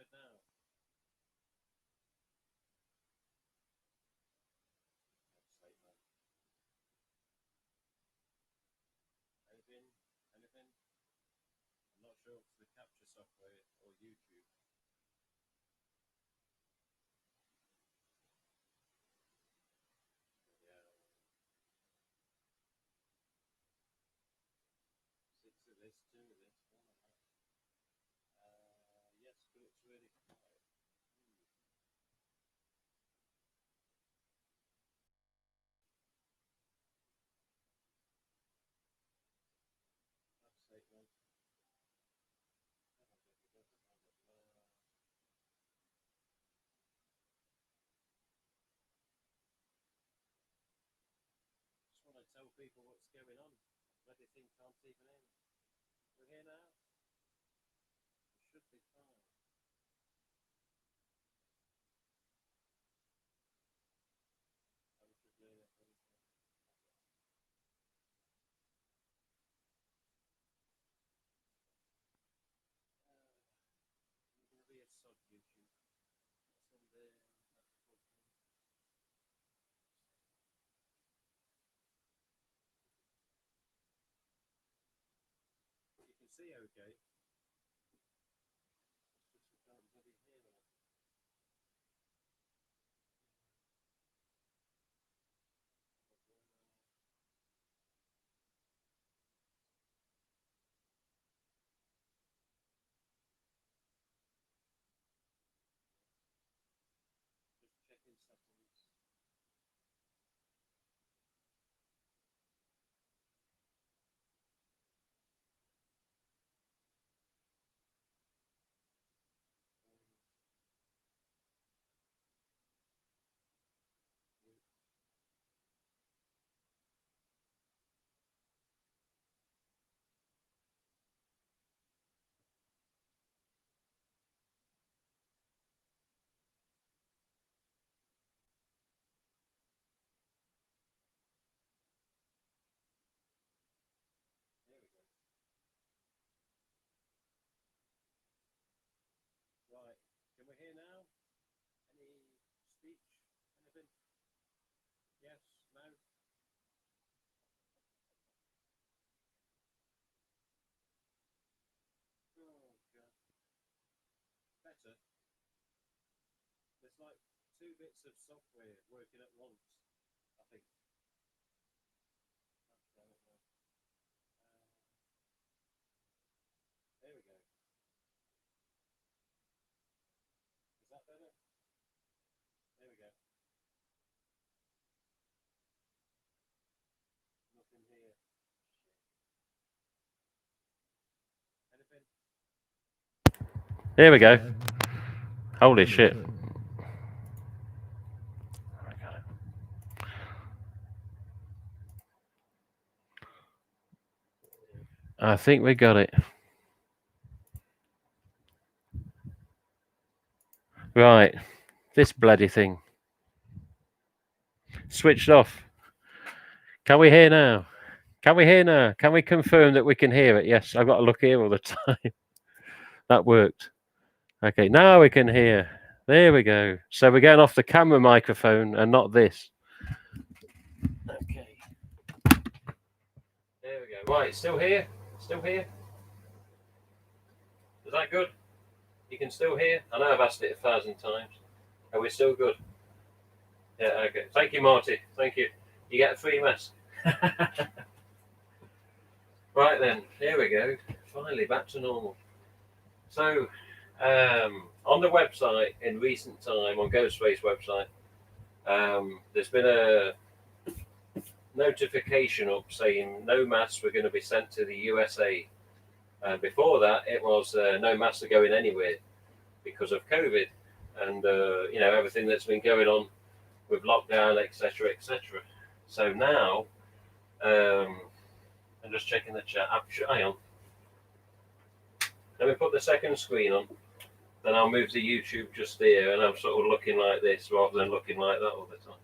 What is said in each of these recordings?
good now? Anything? Anything? I'm not sure if it's the capture software or YouTube. Yeah. 6 of this, 2 of this, 1 of that. Yes, but it's really quiet. That's statement. Just want to tell people what's going on. Bloody thing can't even in. We're here now. We should be fine. I was just doing it. You're going to be a sod YouTube. That's on there. You can see okay. It's just you can't bloody hear them. Just checking settings. There we go. Right. Can we hear now? Any speech? Anything? Yes? No? Oh, God. Better. There's like 2 bits of software working at once, I think. There we go. Is that better? There we go. Nothing here. Anything? There we go. Holy shit. I think we got it. Right. This bloody thing. Switched off. Can we hear now? Can we hear now? Can we confirm that we can hear it? Yes, I've got to look here all the time. That worked. Okay, now we can hear. There we go. So we're going off the camera microphone and not this. Okay. There we go. Right, still here? Still here? Is that good? You can still hear? I know I've asked it 1,000 times. Are we still good? Yeah, okay. Thank you, Marty. Thank you. You get a free mask. Right then, here we go. Finally back to normal. So, on the website in recent time, on Ghostface website, there's been a notification up saying no masks were going to be sent to the USA. Before that, it was no masks are going anywhere because of COVID and you know, everything that's been going on with lockdown, etc., etc. So now, I'm just checking the chat. Hang on. Let me put the second screen on. Then I'll move to YouTube just there, and I'm sort of looking like this rather than looking like that all the time.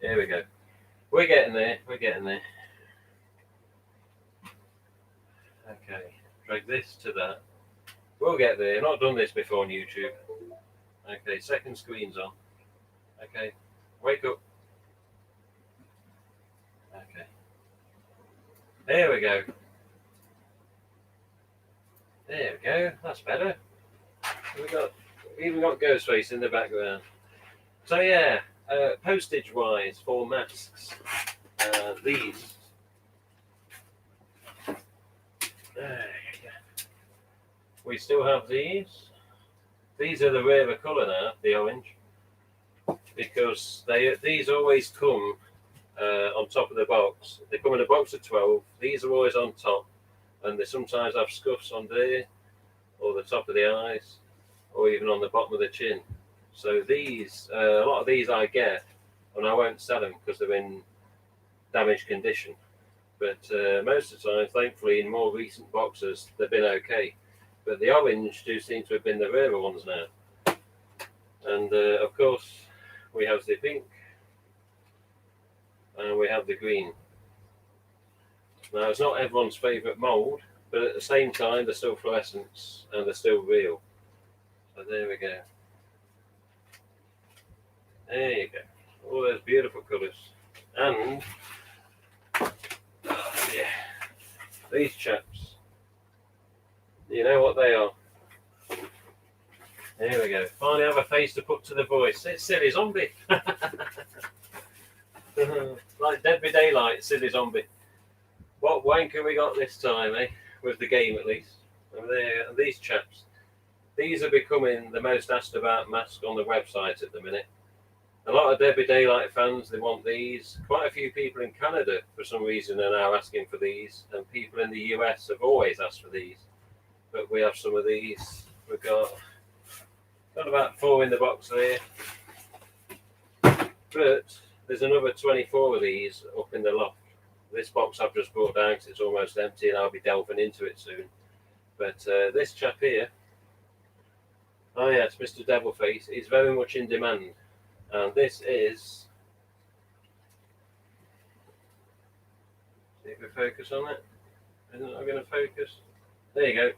There we go. We're getting there. We're getting there. Okay. Drag this to that. We'll get there. Not done this before on YouTube. Okay, second screen's on. Okay, wake up. Okay, there we go. There we go. That's better. We even got Ghostface in the background. So yeah, postage wise for masks, these. We still have these. These are the rarer colour now, the orange, because these always come on top of the box. They come in a box of 12. These are always on top, and they sometimes have scuffs on there, or the top of the eyes, or even on the bottom of the chin. So these, a lot of these I get, and I won't sell them because they're in damaged condition. But most of the time, thankfully, in more recent boxes, they've been okay. But the orange do seem to have been the rarer ones now. And of course, we have the pink, and we have the green. Now, it's not everyone's favourite mould, but at the same time, they're still fluorescents and they're still real. So there we go. There you go. All those beautiful colours. And yeah, these chaps. You know what they are. There we go. Finally have a face to put to the voice. It's Silly Zombie. Like Dead by Daylight, Silly Zombie. What wanker we got this time, eh? With the game at least. And these chaps. These are becoming the most asked about mask on the website at the minute. A lot of Dead by Daylight fans, they want these. Quite a few people in Canada, for some reason, are now asking for these. And people in the US have always asked for these. But we have some of these. We've got about 4 in the box there. But there's another 24 of these up in the loft. This box I've just brought down because it's almost empty and I'll be delving into it soon. But this chap here, oh yes, Mr. Devilface, is very much in demand. And this is, see if we focus on it. Isn't it going to focus? There you go.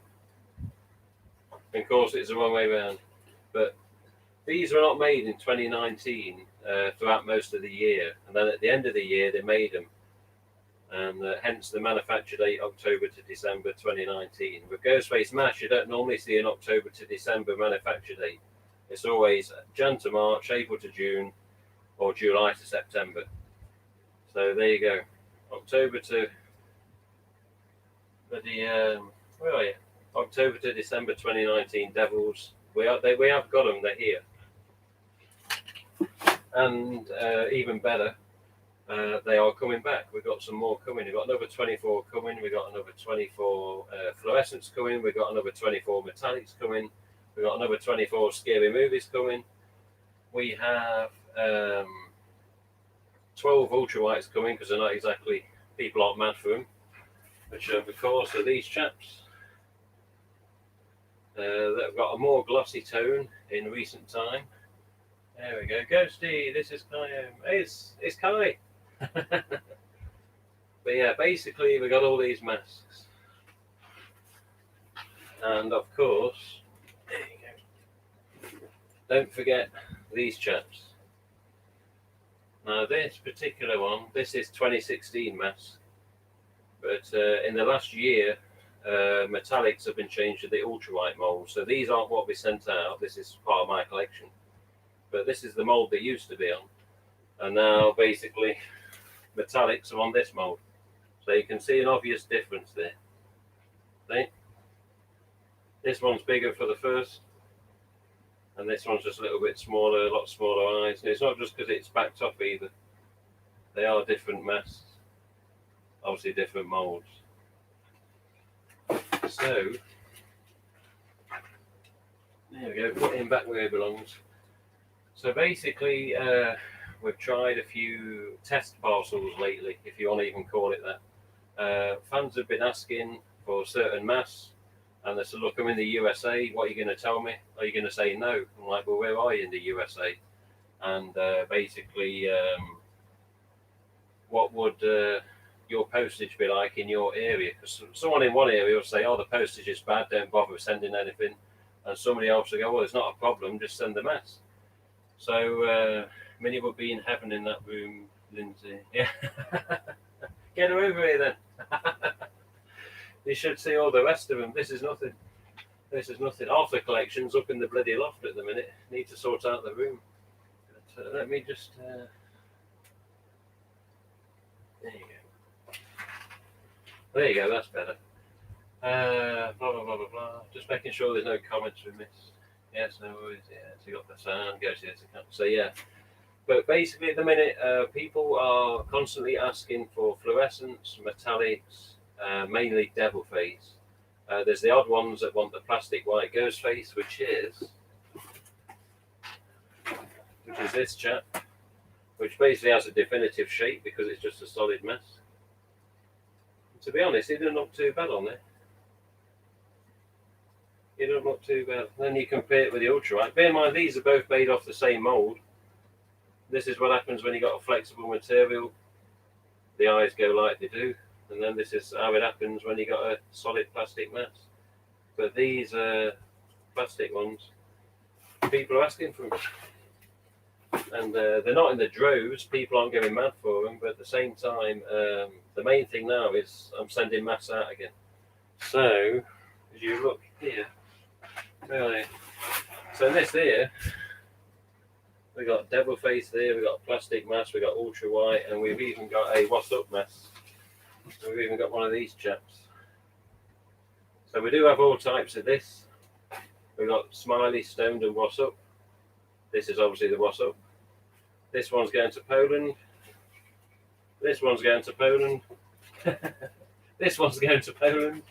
And of course it's the wrong way around. But these were not made in 2019 throughout most of the year. And then at the end of the year they made them. And hence the manufacture date October to December 2019. With Ghostface Mash, you don't normally see an October to December manufacture date. It's always Jan to March, April to June, or July to September. So there you go. October to where are you? October to December 2019 Devils. We have got them. They're here. And even better, they are coming back. We've got some more coming. We've got another 24 coming. We've got another 24 fluorescents coming. We've got another 24 metallics coming. We've got another 24 scary movies coming. We have 12 ultra whites coming because they're not exactly, people aren't mad for them. Which of course are these chaps. They've got a more glossy tone in recent time. There we go. Ghosty, this is Kai. It's Kai. But yeah, basically we got all these masks. And of course, there you go. Don't forget these chaps. Now this particular one, this is 2016 mask. But in the last year, metallics have been changed to the ultra-white mold. So these aren't what we sent out. This is part of my collection. But this is the mold they used to be on. And now basically metallics are on this mold. So you can see an obvious difference there. See? This one's bigger for the first. And this one's just a little bit smaller, a lot smaller eyes. And it's not just because it's backed off either. They are different masks. Obviously different molds. So, there we go, put him back where he belongs. So basically, we've tried a few test parcels lately, if you want to even call it that. Fans have been asking for certain masks, and they said, look, I'm in the USA, what are you going to tell me? Are you going to say no? I'm like, well, where are you in the USA? And basically, what would your postage be like in your area? Because someone in one area will say, "Oh, the postage is bad. Don't bother sending anything," and somebody else will go, "Well, it's not a problem. Just send the mass." So Minnie would be in heaven in that room, Lindsay. Yeah, get her over here then. You should see all the rest of them. This is nothing. This is nothing. Half the collection's up in the bloody loft at the minute. Need to sort out the room. But, let me just. There you go. There you go. That's better. Blah blah blah blah blah. Just making sure there's no comments we missed. Yes, no worries. Yeah, so you got the sound. Go to the account. So yeah. But basically, at the minute, people are constantly asking for fluorescents, metallics, mainly devil face. There's the odd ones that want the plastic white ghost face, which is this chap, which basically has a definitive shape because it's just a solid mass. And to be honest, it doesn't look too bad on there. It doesn't look too bad. Then you compare it with the ultralight. Bear in mind, these are both made off the same mould. This is what happens when you got a flexible material. The eyes go like they do, and then this is how it happens when you got a solid plastic mass. But these plastic ones, people are asking for them, and they're not in the droves. People aren't going mad for them, but at the same time, the main thing now is I'm sending mass out again. So as you look here, really, so this here. We got devil face there, we got plastic mass, we got ultra white, and we've even got a what's up mass. We've even got one of these chaps. So we do have all types of this. We've got smiley, stoned, and what's up. This is obviously the what's up. This one's going to Poland. This one's going to Poland. This one's going to Poland.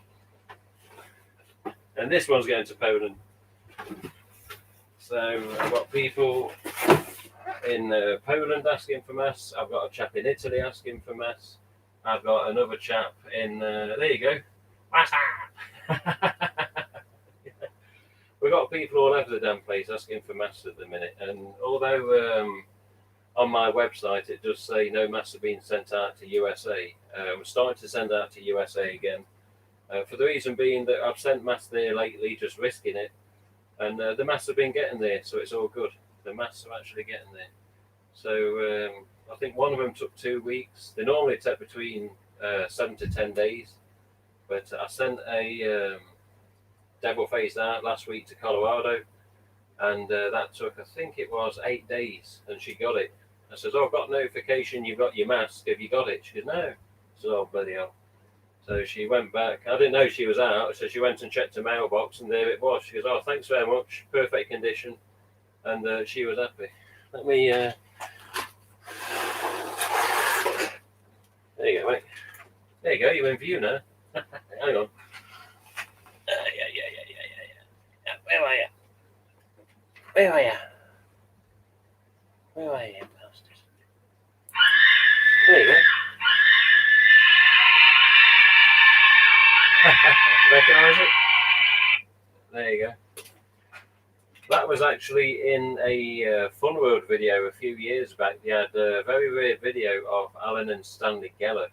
And this one's going to Poland. So I've got people in Poland asking for mass. I've got a chap in Italy asking for mass. I've got another chap in, there you go. We've got people all over the damn place asking for mass at the minute. And although on my website it does say no mass are being sent out to USA, we're starting to send out to USA again. For the reason being that I've sent mass there lately, just risking it. And the mass have been getting there, so it's all good. The mass are actually getting there. So I think one of them took 2 weeks. They normally take between 7 to 10 days. But I sent a devil face out last week to Colorado, and that took, I think it was 8 days, and she got it. I says, "Oh, I've got notification you've got your mask. Have you got it?" She goes, "No." I said, "Oh, bloody hell." So she went back. I didn't know she was out, so she went and checked her mailbox, and there it was. She goes, "Oh, thanks very much, perfect condition," and she was happy. Let me. There you go, mate. There you go. You're in view now. Hang on. Yeah. Where are you? Where are you? Where are you, bastard? There you go. Recognise it? There you go. That was actually in a Fun World video a few years back. They had a very rare video of Alan and Stanley Geller,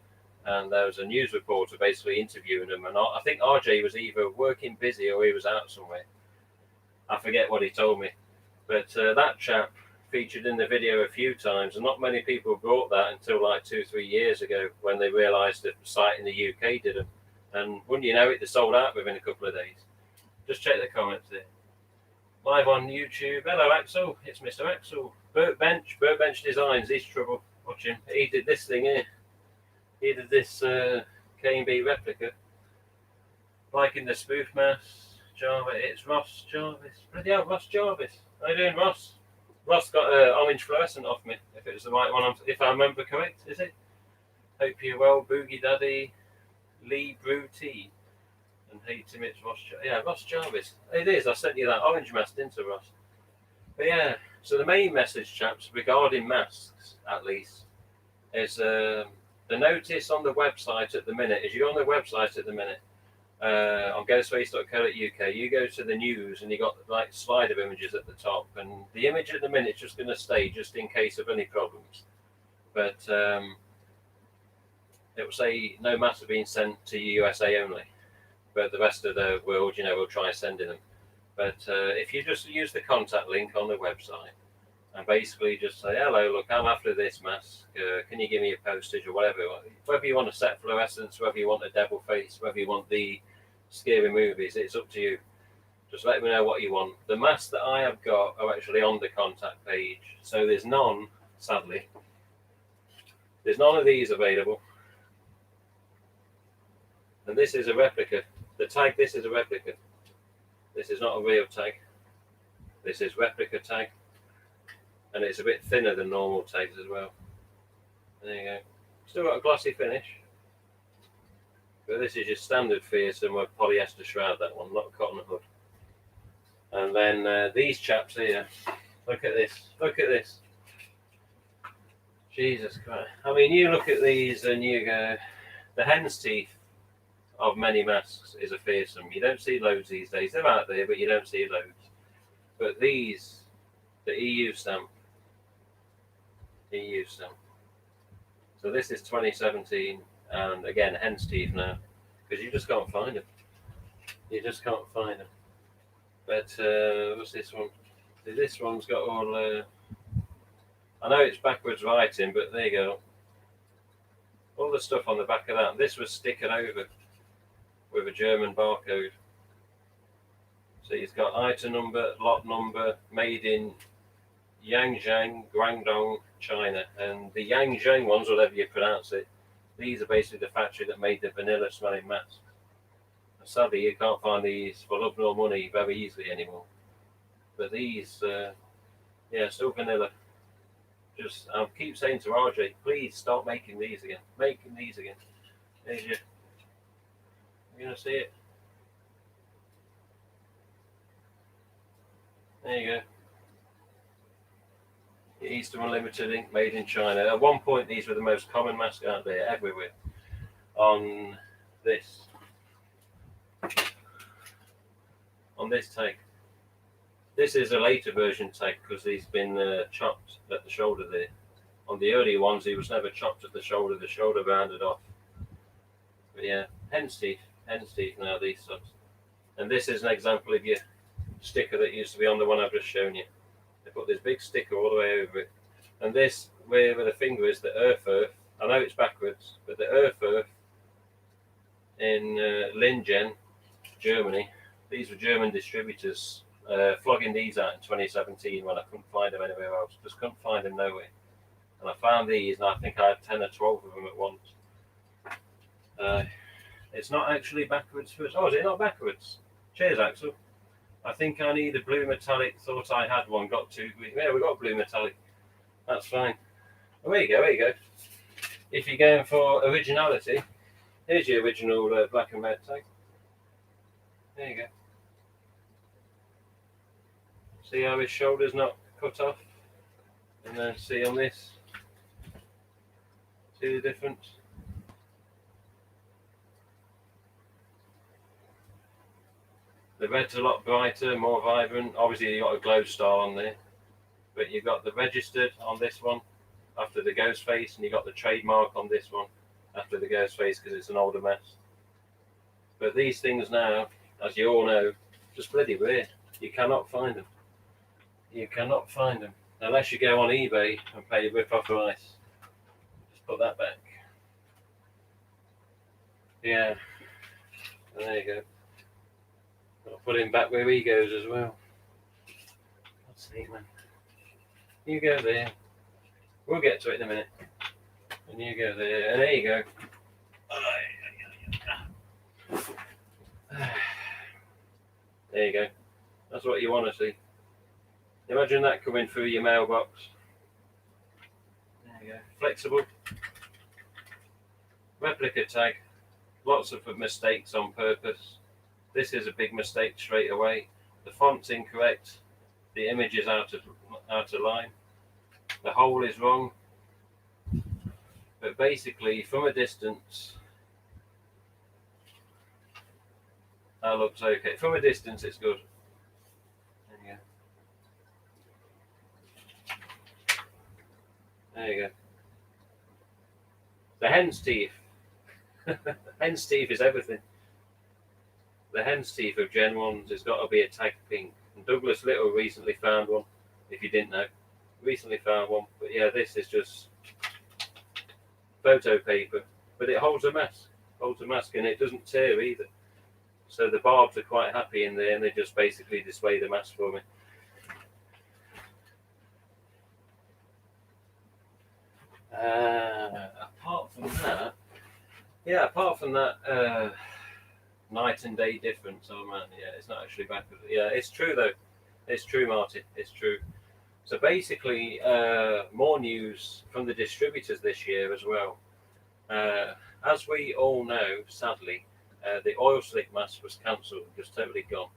and there was a news reporter basically interviewing them. And I think RJ was either working busy or he was out somewhere. I forget what he told me, but that chap featured in the video a few times, and not many people brought that until like 2-3 years ago when they realised that the site in the UK did them. And wouldn't you know it, they sold out within a couple of days. Just check the comments there. Live on YouTube. Hello, Axel. It's Mr. Axel. Burt Bench Designs. He's trouble. Watch him. He did this thing here. He did this K&B replica. Liking the spoof mass. Java. It's Ross Jarvis. Bloody hell, Ross Jarvis. How you doing, Ross? Ross got orange fluorescent off me. If it was the right one, if I remember correct, is it? Hope you're well, Boogie Daddy. Lee Brew Tea. And hey Tim, it's Ross Jarvis. Yeah, Ross Jarvis. It is, I sent you that orange mask into Ross. But yeah, so the main message, chaps, regarding masks, at least, is the notice on the website at the minute. As you go on the website at the minute, on ghostface.co.uk, you go to the news and you got like slider images at the top, and the image at the minute is just going to stay just in case of any problems. But it will say no mass have been sent to USA only, but the rest of the world, we'll try sending them. But if you just use the contact link on the website and basically just say, hello, look, I'm after this mask, can you give me a postage or whatever, whether you want a set fluorescence, whether you want a devil face, whether you want the scary movies, it's up to you. Just let me know what you want. The masks that I have got are actually on the contact page, so there's none, sadly. There's none of these available. And this is a replica. The tag, this is a replica. This is not a real tag. This is replica tag. And it's a bit thinner than normal tags as well. There you go. Still got a glossy finish. But this is your standard fearsome with polyester shroud, that one, not cotton hood. And then these chaps here, look at this, look at this. Jesus Christ. I mean, you look at these and you go, the hen's teeth of many masks is a fearsome. You don't see loads these days. They're out there, but you don't see loads. But these, the EU stamp. EU stamp. So this is 2017, and again, hen's teeth now, because you just can't find them. You just can't find them. But what's this one? This one's got all. I know it's backwards writing, but there you go. All the stuff on the back of that. This was stickered over with a German barcode. So he's got item number, lot number, made in Yangzheng, Guangdong, China. And the Yangzheng ones, whatever you pronounce it, these are basically the factory that made the vanilla smelling masks. Sadly, you can't find these for love nor money very easily anymore. But these, yeah, still vanilla. Just, I keep saying to RJ, please start making these again. Making these again. There's your, you're going to see it. There you go. The Easter Unlimited ink made in China. At one point, these were the most common masks out there, everywhere. On this. On this tag. This is a later version tag because he's been chopped at the shoulder there. On the earlier ones, he was never chopped at the shoulder rounded off. But yeah, hen's teeth now, these sorts. And this is an example of your sticker that used to be on the one I've just shown you. They put this big sticker all the way over it. And this, where the finger is, the Earth, I know it's backwards, but the Earth in Lingen, Germany. These were German distributors flogging these out in 2017 when I couldn't find them anywhere else. Just couldn't find them nowhere. And I found these, and I think I had 10 or 12 of them at once. It's not actually backwards first. Oh, is it not backwards? Cheers, Axel. I think I need a blue metallic. Thought I had one. Got two. Yeah, we got blue metallic. That's fine. Oh, there you go. There you go. If you're going for originality, here's your original black and red tag. There you go. See how his shoulder's not cut off? And then see on this. See the difference? The red's a lot brighter, more vibrant. Obviously, you've got a glow star on there. But you've got the registered on this one after the ghost face, and you've got the trademark on this one after the ghost face because it's an older mask. But these things now, as you all know, just bloody rare. You cannot find them. You cannot find them. Unless you go on eBay and pay a rip-off price. Just put that back. Yeah. And there you go. I'll put him back where he goes as well. Let's see, man. You go there. We'll get to it in a minute. And you go there. And there you go. There you go. That's what you want to see. Imagine that coming through your mailbox. There you go. Flexible. Replica tag. Lots of mistakes on purpose. This is a big mistake straight away. The font's incorrect. The image is out of line. The hole is wrong. But basically, from a distance, that looks okay. From a distance, it's good. There you go. There you go. The hen's teeth. Hen's teeth is everything. The hen's teeth of Gen 1's has got to be a tag pink. And Douglas Little recently found one, if you didn't know. Recently found one. But yeah, this is just photo paper. But it holds a mask. Holds a mask and it doesn't tear either. So the barbs are quite happy in there and they just basically display the mask for me. Apart from that, night and day difference. Oh man, yeah, it's not actually backwards. Yeah, it's true though. It's true, Marty. It's true. So basically, more news from the distributors this year as well. As we all know, sadly, the oil slick mask was cancelled, just totally gone.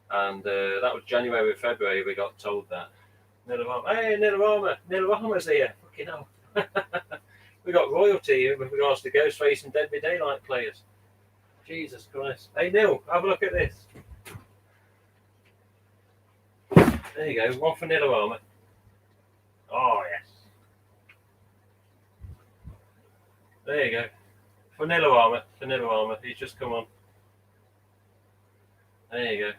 And that was January, February. We got told that. Hey, Nillarama's here. Fucking hell. We got royalty with regards to Ghostface and Dead by Daylight players. Jesus Christ. Hey, Neil, have a look at this. There you go. One for Nillarama. Oh, yes. There you go. For Nillarama. He's just come on. There you go.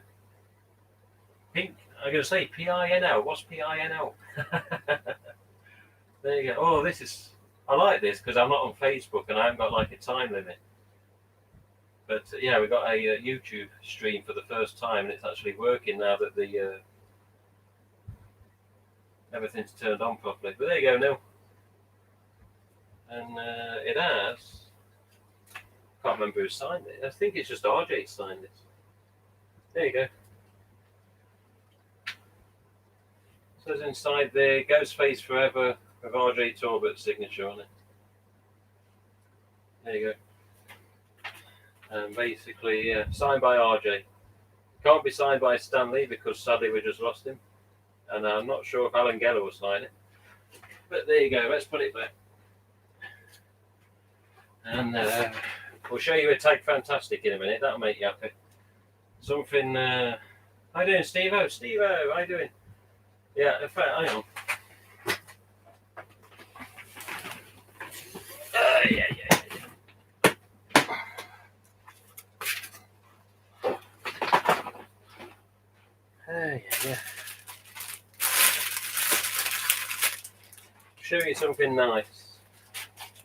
Pink. I'm going to say PINL. What's PINL? There you go. Oh, this is... I like this because I'm not on Facebook and I haven't got like a time limit. But yeah, we got a YouTube stream for the first time and it's actually working now that the everything's turned on properly. But there you go, Neil. And it has... I can't remember who signed it. I think it's just RJ signed it. There you go. It says inside there, Ghostface Forever with RJ Torbert's signature on it. There you go. And basically, yeah, signed by RJ. Can't be signed by Stan Lee because sadly we just lost him. And I'm not sure if Alan Geller will sign it. But there you go, let's put it back. And we'll show you a tag fantastic in a minute, that'll make you happy. Something, how you doing, Steve-O? Steve-O, how you doing? Yeah, in fact, hang on. Yeah. Yeah. Show you something nice,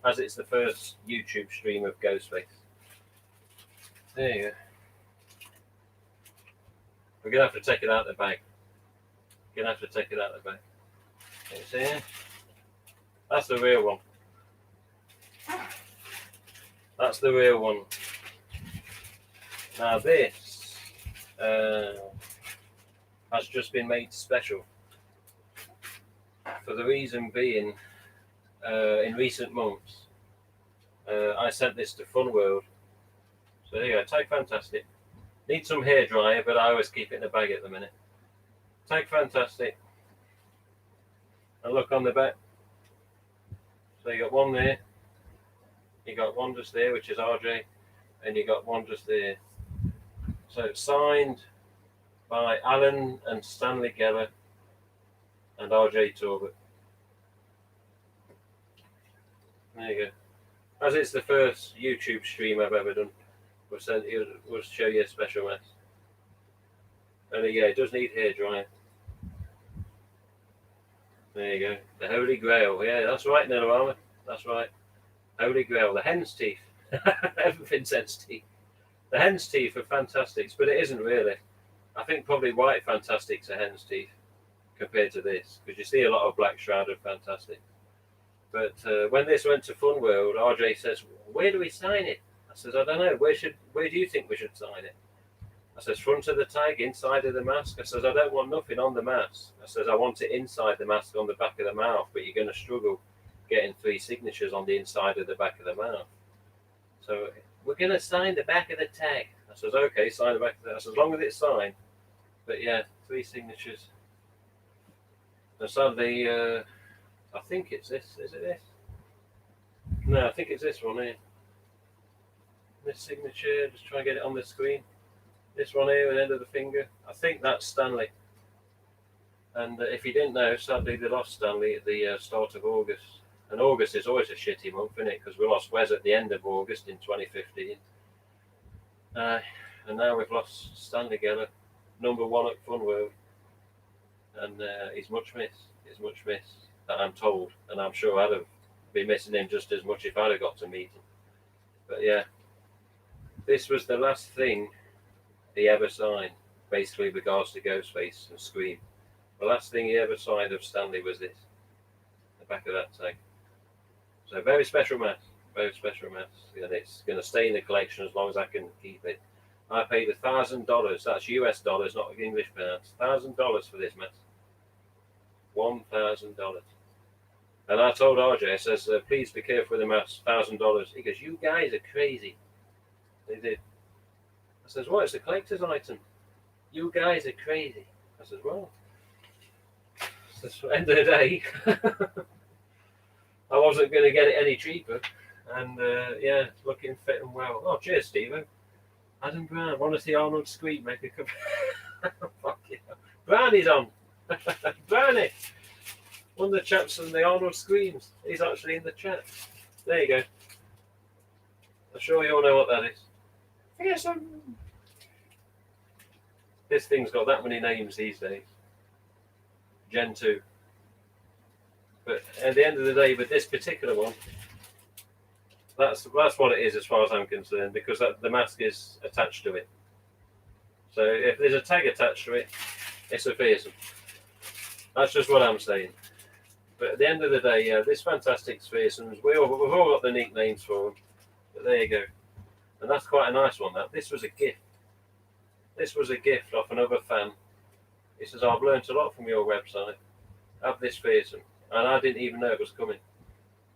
as it's the first YouTube stream of Ghostface. There you go. We're gonna have to take it out of the bag. Can you see it? That's the real one. That's the real one. Now this has just been made special. For the reason being, in recent months, I sent this to Fun World. So there you go, tag fantastic. Need some hair dryer, but I always keep it in the bag at the minute. Tag fantastic. And look on the back. So you got one there. You got one just there, which is RJ, and you got one just there. So it's signed by Alan and Stanley Geller and RJ Torbert. There you go. As it's the first YouTube stream I've ever done, we'll show you a special mess. And yeah, it does need hair drying. There you go. The Holy Grail. Yeah, that's right, Nillarama. That's right. Holy Grail. The hen's teeth. Everything's hen's teeth. The hen's teeth are fantastics, but it isn't really. I think probably white fantastics are hen's teeth compared to this, because you see a lot of black shrouded fantastics. But when this went to Fun World, RJ says, "Where do we sign it?" I says, "I don't know. Where do you think we should sign it?" I says, "Front of the tag, inside of the mask." I says, "I don't want nothing on the mask." I says, "I want it inside the mask on the back of the mouth, but you're going to struggle getting 3 signatures on the inside of the back of the mouth. So we're going to sign the back of the tag." I says, "Okay, sign the back of the tag." I says, "As long as it's signed." But yeah, 3 signatures. And sadly, I think it's this. Is it this? No, I think it's this one here. This signature, just try and get it on the screen. This one here, the end of the finger. I think that's Stanley. And if you didn't know, sadly they lost Stanley at the start of August. And August is always a shitty month, isn't it? Because we lost Wes at the end of August in 2015. And now we've lost Stanley Geller, #1 at Funworld. And he's much missed. He's much missed, that I'm told. And I'm sure I'd have been missing him just as much if I'd have got to meet him. But yeah, this was the last thing he ever signed, basically with regards to Ghostface and Scream. The last thing he ever signed of Stanley was this, the back of that tag. So very special mask, very special mask, and it's going to stay in the collection as long as I can keep it. I paid $1,000. That's US dollars, not English pounds. $1,000 for this mask. $1,000. And I told RJ, I says, please be careful with the mask. $1,000. He goes, you guys are crazy. They did. I says, well, it's a collector's item. You guys are crazy. I says, well, at the end of the day, I wasn't going to get it any cheaper. And yeah, looking fit and well. Oh, cheers, Stephen. Adam Brown, want to see Arnold Scream make a cup? Fuck yeah. Brownie's on. Brownie. One of the chaps from the Arnold Screams. He's actually in the chat. There you go. I'm sure you all know what that is. Yes, this thing's got that many names these days. Gen 2. But at the end of the day, with this particular one, that's what it is as far as I'm concerned, because the mask is attached to it. So if there's a tag attached to it, it's a fearsome. That's just what I'm saying. But at the end of the day, yeah, this fantastic fearsomes, we've all got the neat names for them. But there you go. And that's quite a nice one. This was a gift. This was a gift off another fan. He says, I've learnt a lot from your website. Have this fearsome. And I didn't even know it was coming.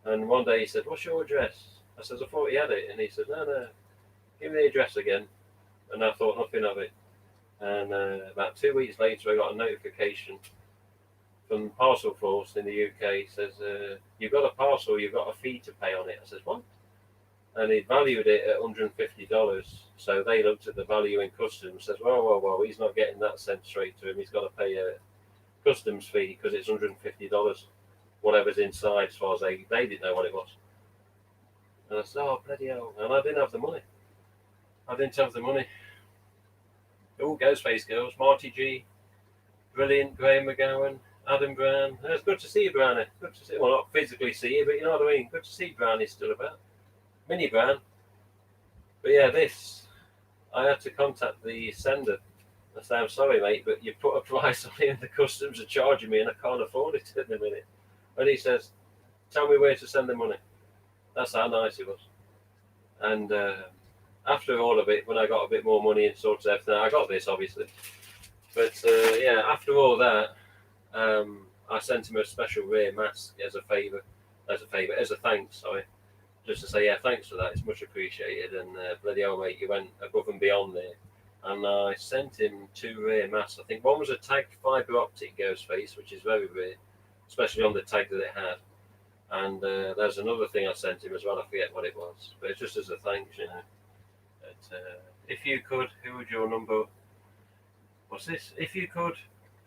And one day he said, what's your address? I said, I thought he had it. And he said, no, give me the address again. And I thought nothing of it. And about 2 weeks later, I got a notification from Parcel Force in the UK. Says, you've got a parcel, you've got a fee to pay on it. I says, what? And he valued it at $150. So they looked at the value in customs, says, well, he's not getting that sent straight to him. He's got to pay a customs fee because it's $150. Whatever's inside, as far as they didn't know what it was. And I said, oh, bloody hell. And I didn't have the money. Oh, Ghostface Girls, Marty G, brilliant, Graham McGowan, Adam Brown. It's good to see you, Brownie. Good to see, well, not physically see you, but you know what I mean. Good to see Brownie still about. Mini Brown. But yeah, I had to contact the sender. I said, I'm sorry, mate, but you put a price on it and the customs are charging me and I can't afford it at the minute. And he says, tell me where to send the money. That's how nice he was. And after all of it, when I got a bit more money and sorted everything, I got this, obviously. But yeah, after all that, I sent him a special rare mask as a thanks, sorry. Just to say, yeah, thanks for that. It's much appreciated. And bloody hell, mate, you went above and beyond there. And I sent him 2 rare masks. I think one was a tagged fibre optic Ghostface, which is very rare, especially on the tag that it had. And there's another thing I sent him as well. I forget what it was, but it's just as a thanks, you know. But, if you could, who would your number? What's this? If you could,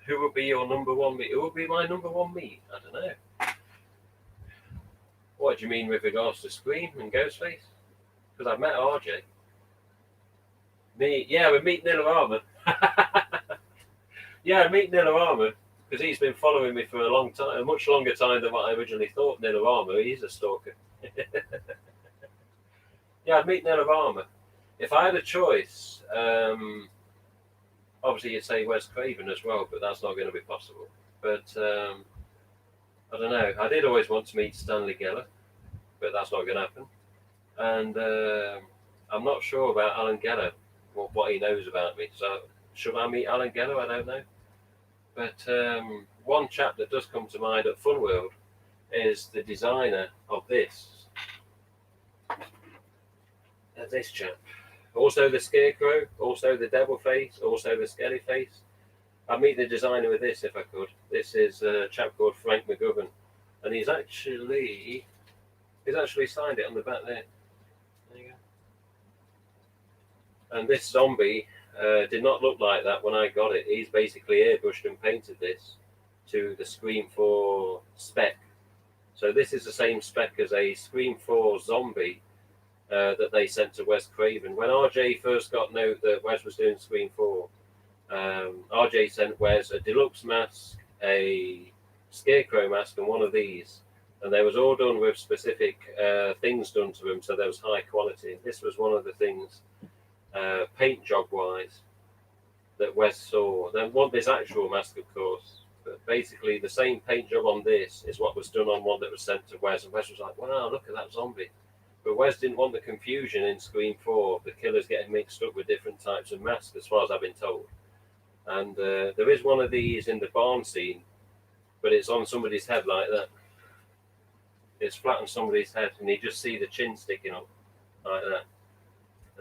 who would be your #1 meat? Who would be my #1 meat? I don't know. What do you mean with regards to Scream and Ghostface? Because I've met RJ. Yeah, we meet Nilarama. Yeah, I meet Nilarama because he's been following me for a long time, a much longer time than what I originally thought. Nilarama, he's a stalker. Yeah, I'd meet Nilarama. If I had a choice, obviously you'd say Wes Craven as well, but that's not going to be possible. But I don't know. I did always want to meet Stanley Geller, but that's not going to happen. And I'm not sure about Alan Geller, what he knows about me. So should I meet Alan Geller? I don't know. But one chap that does come to mind at Funworld is the designer of this. This chap. Also the Scarecrow, also the Devil Face, also the Skelly Face. I'd meet the designer with this if I could. This is a chap called Frank McGovern. And he's actually signed it on the back there. There you go. And this zombie did not look like that when I got it. He's basically airbrushed and painted this to the Scream 4 spec. So this is the same spec as a Scream 4 zombie that they sent to Wes Craven. When RJ first got note that Wes was doing Scream 4, RJ sent Wes a deluxe mask, a scarecrow mask, and one of these. And they was all done with specific things done to them, so there was high quality. This was one of the things, paint job wise, that Wes saw. Then want this actual mask, of course, but basically the same paint job on this is what was done on one that was sent to Wes, and Wes was like, "Wow, look at that zombie." But Wes didn't want the confusion in Scream 4, the killers getting mixed up with different types of masks, as far as I've been told. And there is one of these in the barn scene, but it's on somebody's head like that. It's flat on somebody's head, and you just see the chin sticking up like that.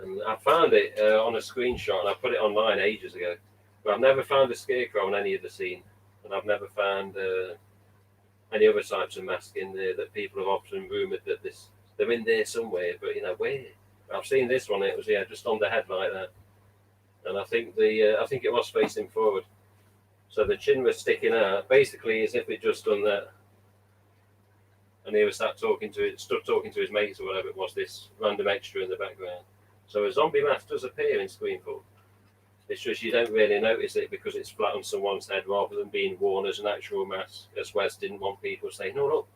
And I found it on a screenshot, and I put it online ages ago. But I've never found a scarecrow on any of the scene, and I've never found any other types of mask in there that people have often rumoured that they're in there somewhere. But where? I've seen this one. It was just on the head like that, and I think it was facing forward, so the chin was sticking out, basically as if it just done that. And he was stood talking to his mates or whatever it was, this random extra in the background. So a zombie mask does appear in Scream 4. It's just you don't really notice it because it's flat on someone's head rather than being worn as an actual mask, as Wes didn't want people saying, "No, look,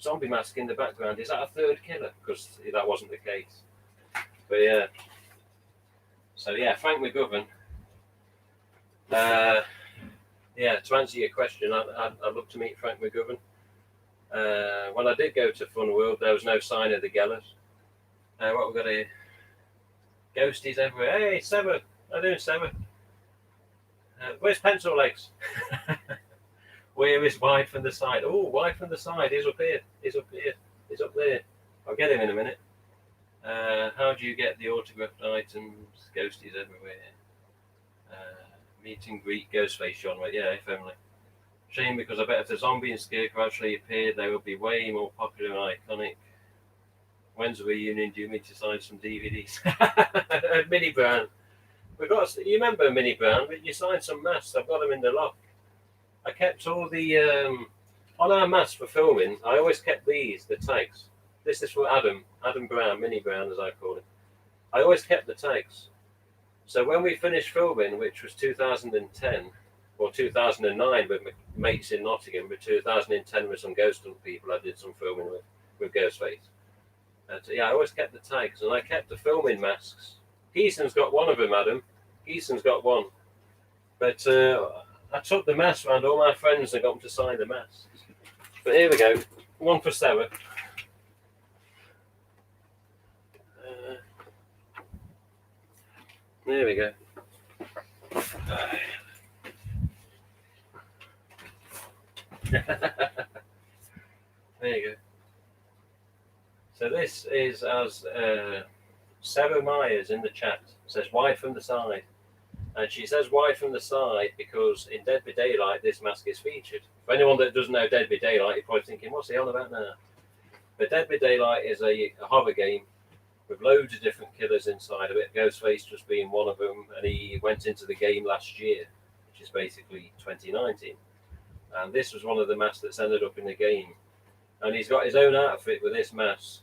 zombie mask in the background. Is that a third killer?" Because that wasn't the case. But yeah. So yeah, Frank McGovern. To answer your question, I'd love to meet Frank McGovern. When I did go to Fun World, there was no sign of the Gellers. What we've got here? Ghosties everywhere. Hey, Sever. How you doing, Sever? Where's Pencil Legs? Where is Wide from the Side? Oh, Wide from the Side. He's up here. He's up here. He's up there. I'll get him in a minute. How do you get the autographed items? Ghosties everywhere. Meet and greet Ghostface John. Yeah, if only. Shame, because I bet if the zombie and scarecrow actually appeared, they would be way more popular and iconic. When's the reunion? Do you mean to sign some DVDs? Mini Brown. You remember Mini Brown? But you signed some masks. I've got them in the lock. I kept all the on our masks for filming. I always kept the tags. This is for Adam Brown, Mini Brown as I call him. I always kept the tags. So when we finished filming, which was 2010 or 2009 with mates in Nottingham, but 2010 with some ghost hunt people I did some filming with Ghostface. I always kept the tags, and I kept the filming masks. Geeson's got one of them, Adam. Geeson's got one. But I took the masks around all my friends and got them to sign the masks. But here we go. One for Sarah. There we go. There you go. So this is as Sarah Myers in the chat says, "Why from the side?" And she says why from the side because in Dead by Daylight this mask is featured. For anyone that doesn't know Dead by Daylight, you're probably thinking, what's he on about now? But Dead by Daylight is a horror game with loads of different killers inside of it, Ghostface just being one of them, and he went into the game last year, which is basically 2019. And this was one of the masks that's ended up in the game. And he's got his own outfit with this mask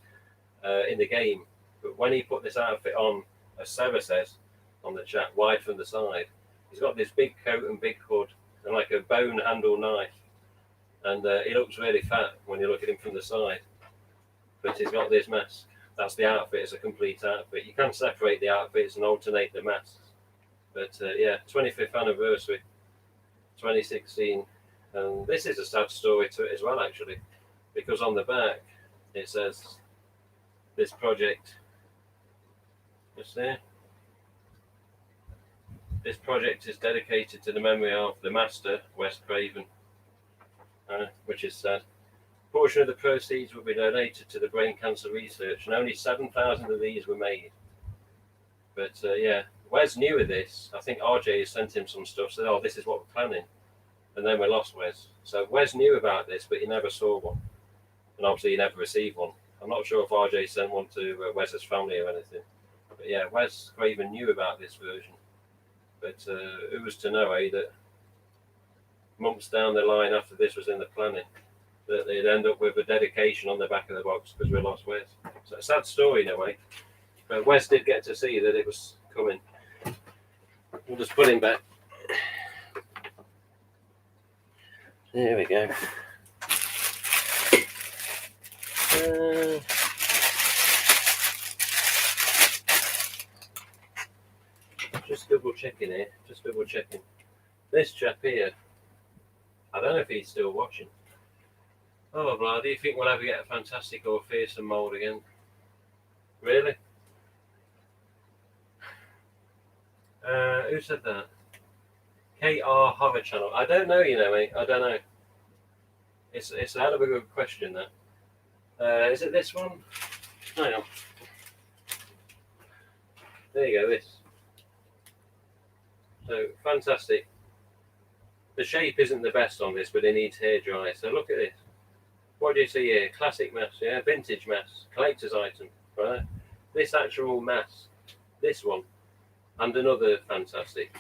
in the game. But when he put this outfit on, as Sarah says on the chat, wide from the side, he's got this big coat and big hood and like a bone handle knife. And he looks really fat when you look at him from the side. But he's got this mask. That's the outfit. It's a complete outfit. You can separate the outfits and alternate the masks. But 25th anniversary, 2016. And this is a sad story to it as well, actually, because on the back it says this project. Just there. This project is dedicated to the memory of the master, Wes Craven, which is sad. A portion of the proceeds will be donated to the brain cancer research, and only 7,000 of these were made. But Wes knew of this. I think RJ sent him some stuff, said, "Oh, this is what we're planning." And then we lost Wes. So Wes knew about this, but he never saw one. And obviously he never received one. I'm not sure if RJ sent one to Wes's family or anything. But yeah, Wes Craven knew about this version. But who was to know, that months down the line after this was in the planning, that they'd end up with a dedication on the back of the box because we lost Wes. So a sad story in a way. But Wes did get to see that it was coming. We'll just put him back. There we go. Just double checking here. Just double checking. This chap here, I don't know if he's still watching. Oh, blah, do you think we'll ever get a fantastic or fearsome mould again? Really? Who said that? KR Horror Channel. I don't know, you know, mate. I don't know. It's a hell of a good question, that. Is it this one? Hang on. There you go, this. So, fantastic. The shape isn't the best on this, but it needs hair dry. So look at this. What do you see here? Classic mask, yeah, vintage mask, collector's item, right? This actual mask, this one, and another fantastic,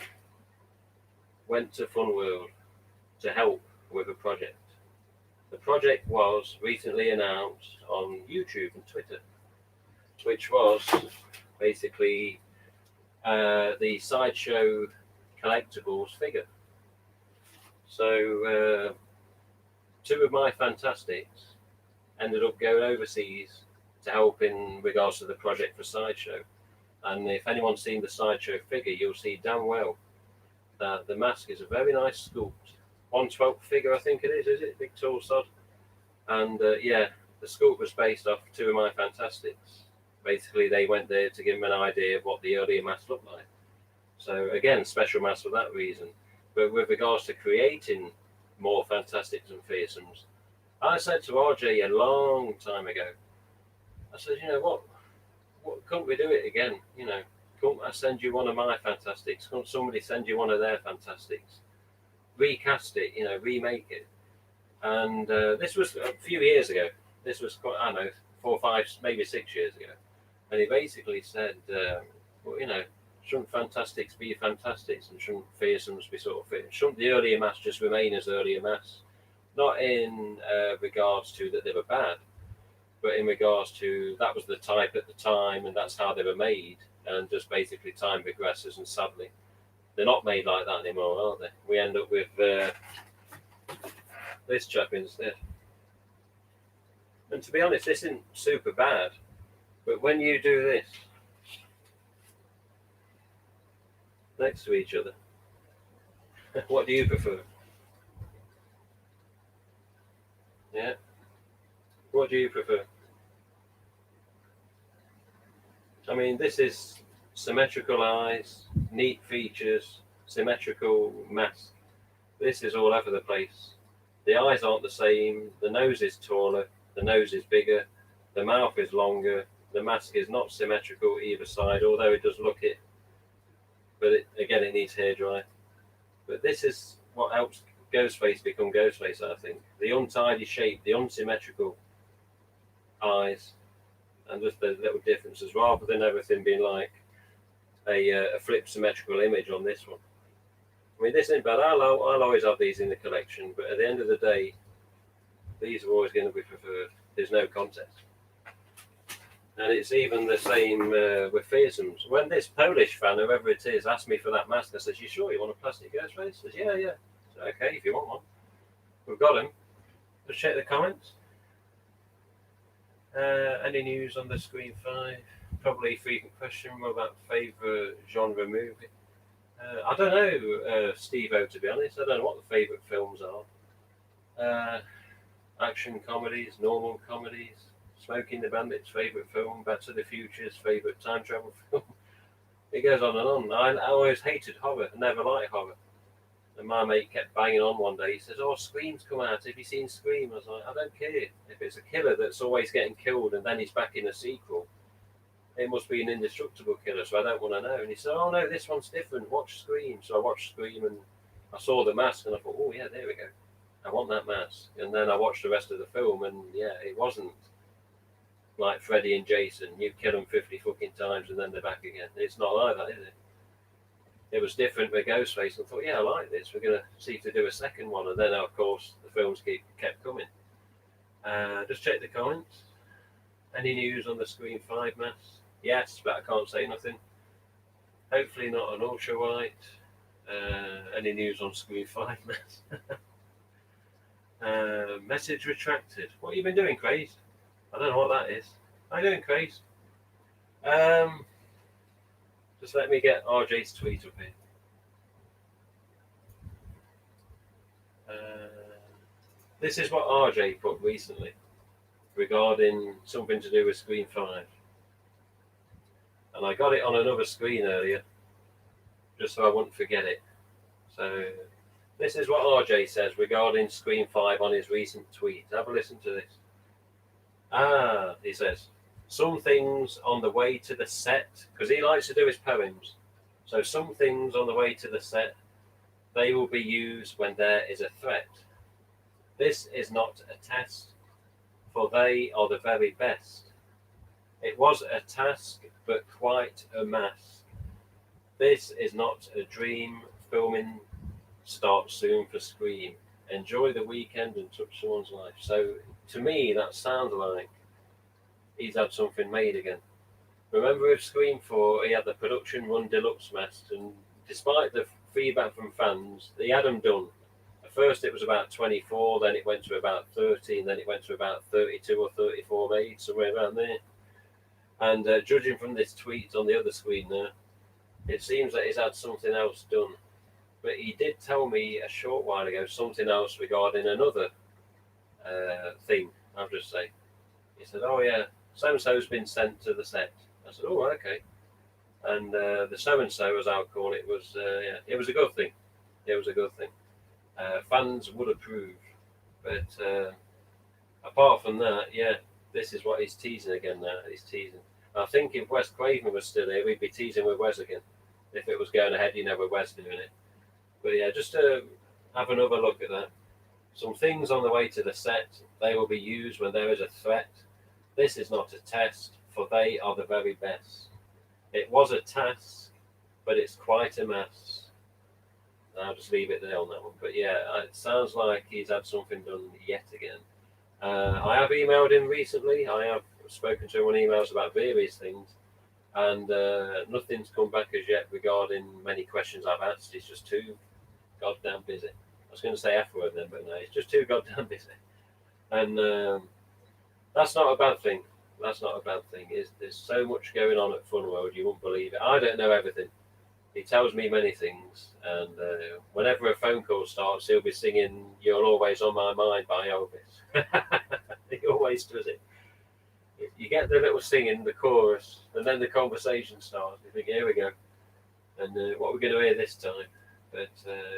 went to Fun World to help with a project. The project was recently announced on YouTube and Twitter, which was basically the Sideshow collectibles figure. So two of my fantastics ended up going overseas to help in regards to the project for Sideshow. And if anyone's seen the Sideshow figure, you'll see damn well that the mask is a very nice sculpt. 1/12 figure, I think it is it? Big tall sod. And yeah, the sculpt was based off two of my fantastics. Basically, they went there to give them an idea of what the earlier masks looked like. So again, special mask for that reason. But with regards to creating more fantastics and fearsomes, I said to RJ a long time ago, I said, you know what couldn't we do it again? You know, couldn't I send you one of my fantastics? Couldn't somebody send you one of their fantastics? Recast it, you know, remake it. And this was a few years ago. This was quite, I don't know, 4, 5, maybe 6 years ago. And he basically said, well, you know, shouldn't fantastics be fantastics and shouldn't fearsomes be sort of fearsome? Shouldn't the earlier masks just remain as earlier masks? Not in regards to that they were bad, but in regards to that was the type at the time and that's how they were made. And just basically time progresses, and sadly, they're not made like that anymore, are they? We end up with this chap instead. And to be honest, this isn't super bad, but when you do this next to each other, what do you prefer? Yeah? What do you prefer? I mean, this is symmetrical eyes, neat features, symmetrical mask. This is all over the place. The eyes aren't the same, the nose is taller, the nose is bigger, the mouth is longer, the mask is not symmetrical either side, although it does look it. But again, it needs hair dry. But this is what helps Ghostface become Ghostface, I think. The untidy shape, the unsymmetrical eyes, and just the little differences, rather than everything being like a flip symmetrical image on this one. I mean, this isn't bad. I'll always have these in the collection, but at the end of the day, these are always going to be preferred. There's no contest. And it's even the same with fearsomes. When this Polish fan, whoever it is, asked me for that mask, I said, "You sure you want a plastic Ghostface?" I said, "Yeah, yeah." I said, "Okay, if you want one." We've got him. Let's check the comments. Any news on the Screen 5? Probably frequent question. What about favourite genre movie? I don't know, Steve-O, to be honest. I don't know what the favourite films are. Action comedies, normal comedies, Smoking the Bandit's favourite film, Back to the Future's favourite time travel film. It goes on and on. I always hated horror. I never liked horror. And my mate kept banging on one day. He says, "Oh, Scream's come out. Have you seen Scream?" I was like, "I don't care. If it's a killer that's always getting killed and then he's back in a sequel, it must be an indestructible killer, so I don't want to know." And he said, "Oh, no, this one's different. Watch Scream." So I watched Scream and I saw the mask and I thought, "Oh, yeah, there we go. I want that mask." And then I watched the rest of the film and, yeah, it wasn't like Freddy and Jason. You kill them 50 fucking times and then they're back again. It's not like that, is it? It was different with Ghostface, and I thought, yeah, I like this. We're going to see to do a second one. And then, of course, the films kept coming. Just check the comments. Any news on the Screen 5 mass? Yes, but I can't say nothing. Hopefully not an ultra-white. Any news on Screen 5 mass? Message retracted. What have you been doing, Craze? I don't know what that is. How are you doing, Craze? Just let me get RJ's tweet up here. This is what RJ put recently regarding something to do with Screen 5. And I got it on another screen earlier, just so I wouldn't forget it. So this is what RJ says regarding Screen 5 on his recent tweet. Have a listen to this. He says, some things on the way to the set, because he likes to do his poems. So some things on the way to the set, they will be used when there is a threat. This is not a test, for they are the very best. It was a task, but quite a mask. This is not a dream. Filming starts soon for Scream. Enjoy the weekend and touch someone's life. So to me, that sounds like he's had something made again. Remember with Scream 4, he had the production run Deluxe mask, and despite the feedback from fans, he had them done. At first it was about 24, then it went to about 30, and then it went to about 32 or 34 made, somewhere around there. And judging from this tweet on the other screen there, it seems that he's had something else done. But he did tell me a short while ago something else regarding another thing, I'll just say. He said, oh yeah, so-and-so's been sent to the set. I said, oh, okay. And the so-and-so, as I would call it, was, yeah, it was a good thing. It was a good thing. Fans would approve. But apart from that, yeah, this is what he's teasing again now. He's teasing. I think if Wes Craven was still here, we'd be teasing with Wes again. If it was going ahead, with Wes doing it. But yeah, just to have another look at that. Some things on the way to the set, they will be used when there is a threat. This is not a test, for they are the very best. It was a task, but it's quite a mess. I'll just leave it there on that one. But yeah, it sounds like he's had something done yet again. I have emailed him recently. I have spoken to him on emails about various things, and nothing's come back as yet regarding many questions I've asked. He's just too goddamn busy. I was going to say F word then, but no, he's just too goddamn busy. And that's not a bad thing. That's not a bad thing. There's so much going on at Fun World, you won't believe it. I don't know everything. He tells me many things, and whenever a phone call starts, he'll be singing "You're Always on My Mind" by Elvis. He always does it. You get the little singing, the chorus, and then the conversation starts. You think, here we go. And what we're going to hear this time. But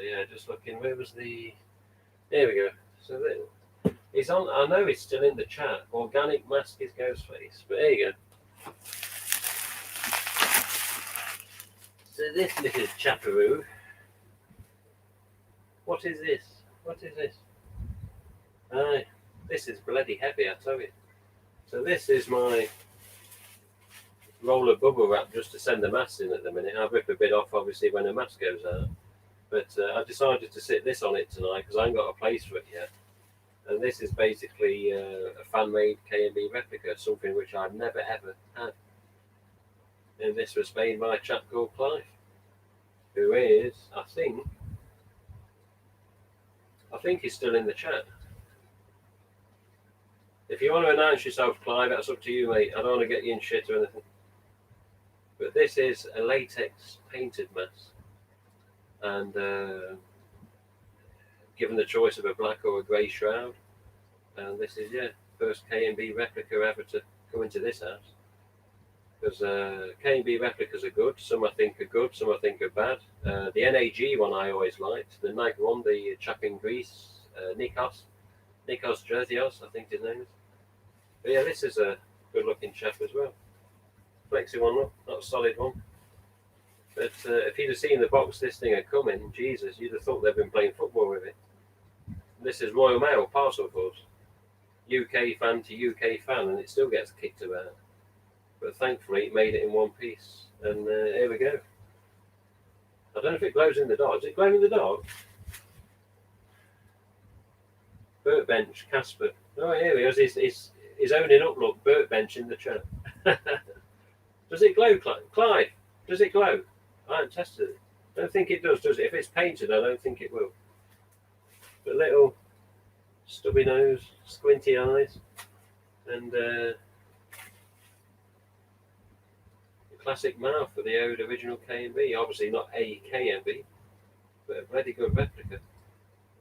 yeah, just looking, where was the... Here we go. So he's on, I know he's still in the chat. Organic mask is Ghostface. But there you go. So this little chaperoo. What is this? What is this? This is bloody heavy, I tell you. So this is my roll of bubble wrap just to send the mask in at the minute. I'll rip a bit off, obviously, when the mask goes out. But I decided to sit this on it tonight because I ain't got a place for it yet. And this is basically a fan-made K&B replica, something which I've never ever had. And this was made by a chap called Clive, who is, I think he's still in the chat. If you want to announce yourself, Clive, that's up to you, mate. I don't want to get you in shit or anything. But this is a latex painted mask. And given the choice of a black or a grey shroud. And this is, yeah, first K&B replica ever to come into this house. Because K&B replicas are good. Some I think are good, some I think are bad. The NAG one I always liked. The Nike one, the chap in Greece, Nikos Dresios, I think his name is. But yeah, this is a good looking chap as well. Flexy one, look, not a solid one. But if you'd have seen the box this thing had come in, Jesus, you'd have thought they'd been playing football with it. This is Royal Mail parcel force. UK fan to UK fan, and it still gets kicked about. But thankfully, it made it in one piece. And here we go. I don't know if it glows in the dark. Does it glow in the dark? Bench, Casper. Oh, here he is. He's owning up. Look, Bench in the chat. Does it glow, Clive? Does it glow? I haven't tested it. I don't think it does it? If it's painted, I don't think it will. But little stubby nose, squinty eyes, and classic mouth for the old original K&B. Obviously not a K&B, but a bloody good replica.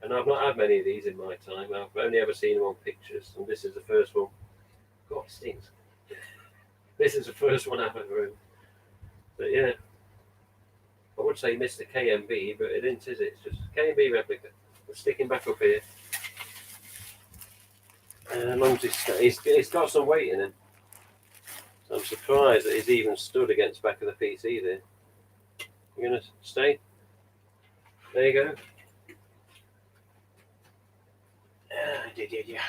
And I've not had many of these in my time. I've only ever seen them on pictures, and this is the first one. God, it stinks. This is the first one I've ever owned. But yeah, I would say Mr. K&B, but it isn't, is it? It's just K&B replica. We're sticking back up here. As long as it's got some weight in him. I'm surprised that he's even stood against the back of the PC there. You're going to stay? There you go. Yeah.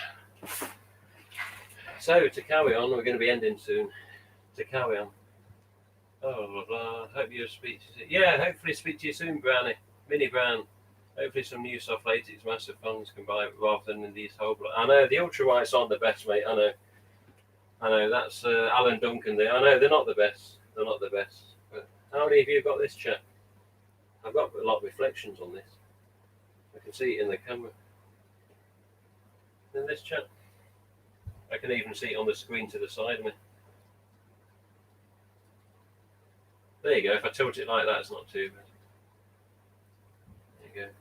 So, to carry on, we're going to be ending soon. To carry on. Oh, blah, blah. Hope you speak to you. Yeah, hopefully speak to you soon, Brownie. Mini Brown. Hopefully some new soft latex massive funds can buy it rather than these whole. I know the ultra whites aren't the best, mate. I know that's Alan Duncan there. I know they're not the best. They're not the best. But how many of you have got this chat? I've got a lot of reflections on this. I can see it in the camera. In this chat. I can even see it on the screen to the side of me. There you go. If I tilt it like that, it's not too bad. There you go.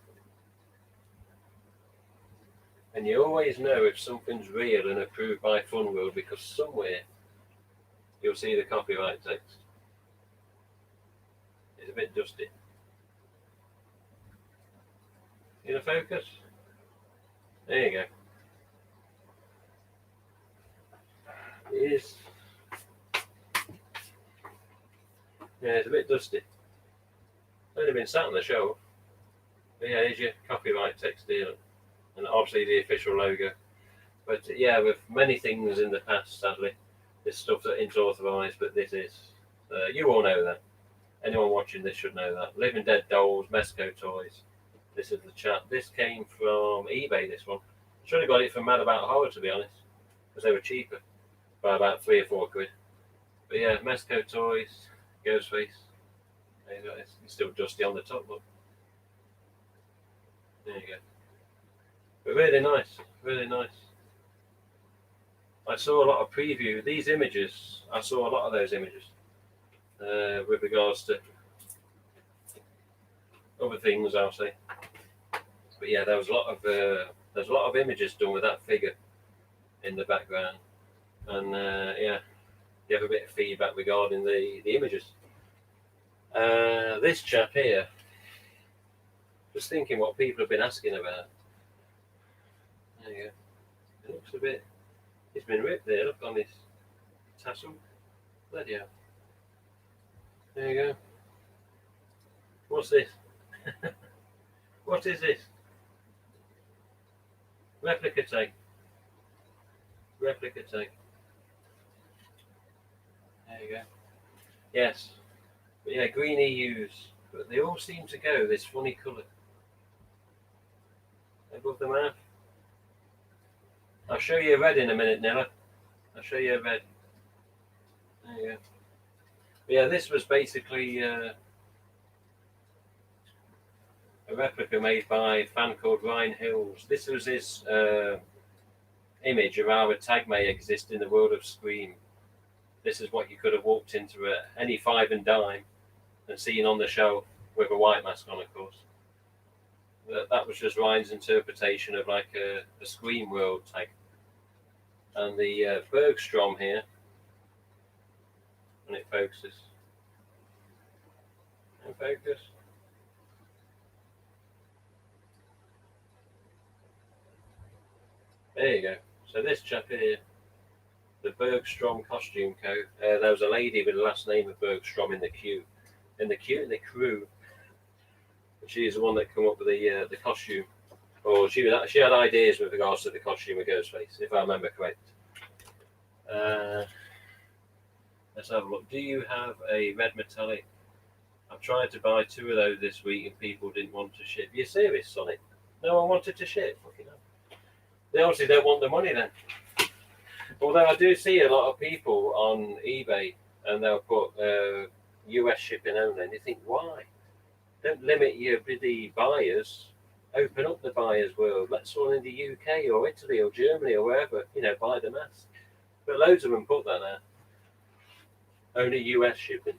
And you always know if something's real and approved by Funworld because somewhere you'll see the copyright text. It's a bit dusty. In a focus? There you go. It is. Yeah, it's a bit dusty. It's only been sat on the shelf. But yeah, here's your copyright text here. And obviously the official logo. But yeah, with many things in the past, sadly, this stuff that isn't authorized, but this is. You all know that. Anyone watching this should know that. Living Dead Dolls, Mesco Toys. This is the chat. This came from eBay, this one. Should have got it from Mad About Horror, to be honest, because they were cheaper by about £3 or £4. But yeah, Mesco Toys, Ghostface. There you go. It's still dusty on the top, look. There you go. But really nice, really nice. I saw a lot of preview. These images, I saw a lot of those images with regards to other things, I'll say. But yeah, there's a lot of images done with that figure in the background, and yeah, you have a bit of feedback regarding the images. This chap here, just thinking what people have been asking about. There you go. It looks a bit. It's been ripped there. Look on this tassel. Bloody hell. There you go. What's this? What is this? Replica tank. Replica tank. There you go. Yes. But yeah, green EUs. But they all seem to go this funny colour. Above the mouth. I'll show you a red in a minute, Nilla. I'll show you a red. There you go. But yeah, this was basically a replica made by a fan called Ryan Hills. This was his image of how a tag may exist in the world of Scream. This is what you could have walked into any five and dime and seen on the shelf with a white mask on, of course. That was just Ryan's interpretation of like a Scream world tag. And the Bergstrom here, when it focuses. And focus. There you go. So this chap here, the Bergstrom Costume Co. There was a lady with the last name of Bergstrom in the queue. In the crew. She's the one that come up with the costume. Or she had ideas with regards to the costume of Ghostface, if I remember correct. Let's have a look. Do you have a red metallic? I've tried to buy 2 of those this week and people didn't want to ship. You're serious, Sonic? No one wanted to ship? Fucking hell. They obviously don't want the money then. Although I do see a lot of people on eBay and they'll put US shipping only, and you think, why? Don't limit your bloody buyers. Open up the buyer's world. Let someone in the UK or Italy or Germany or wherever, buy the mask. But loads of them put that there. Only US shipping.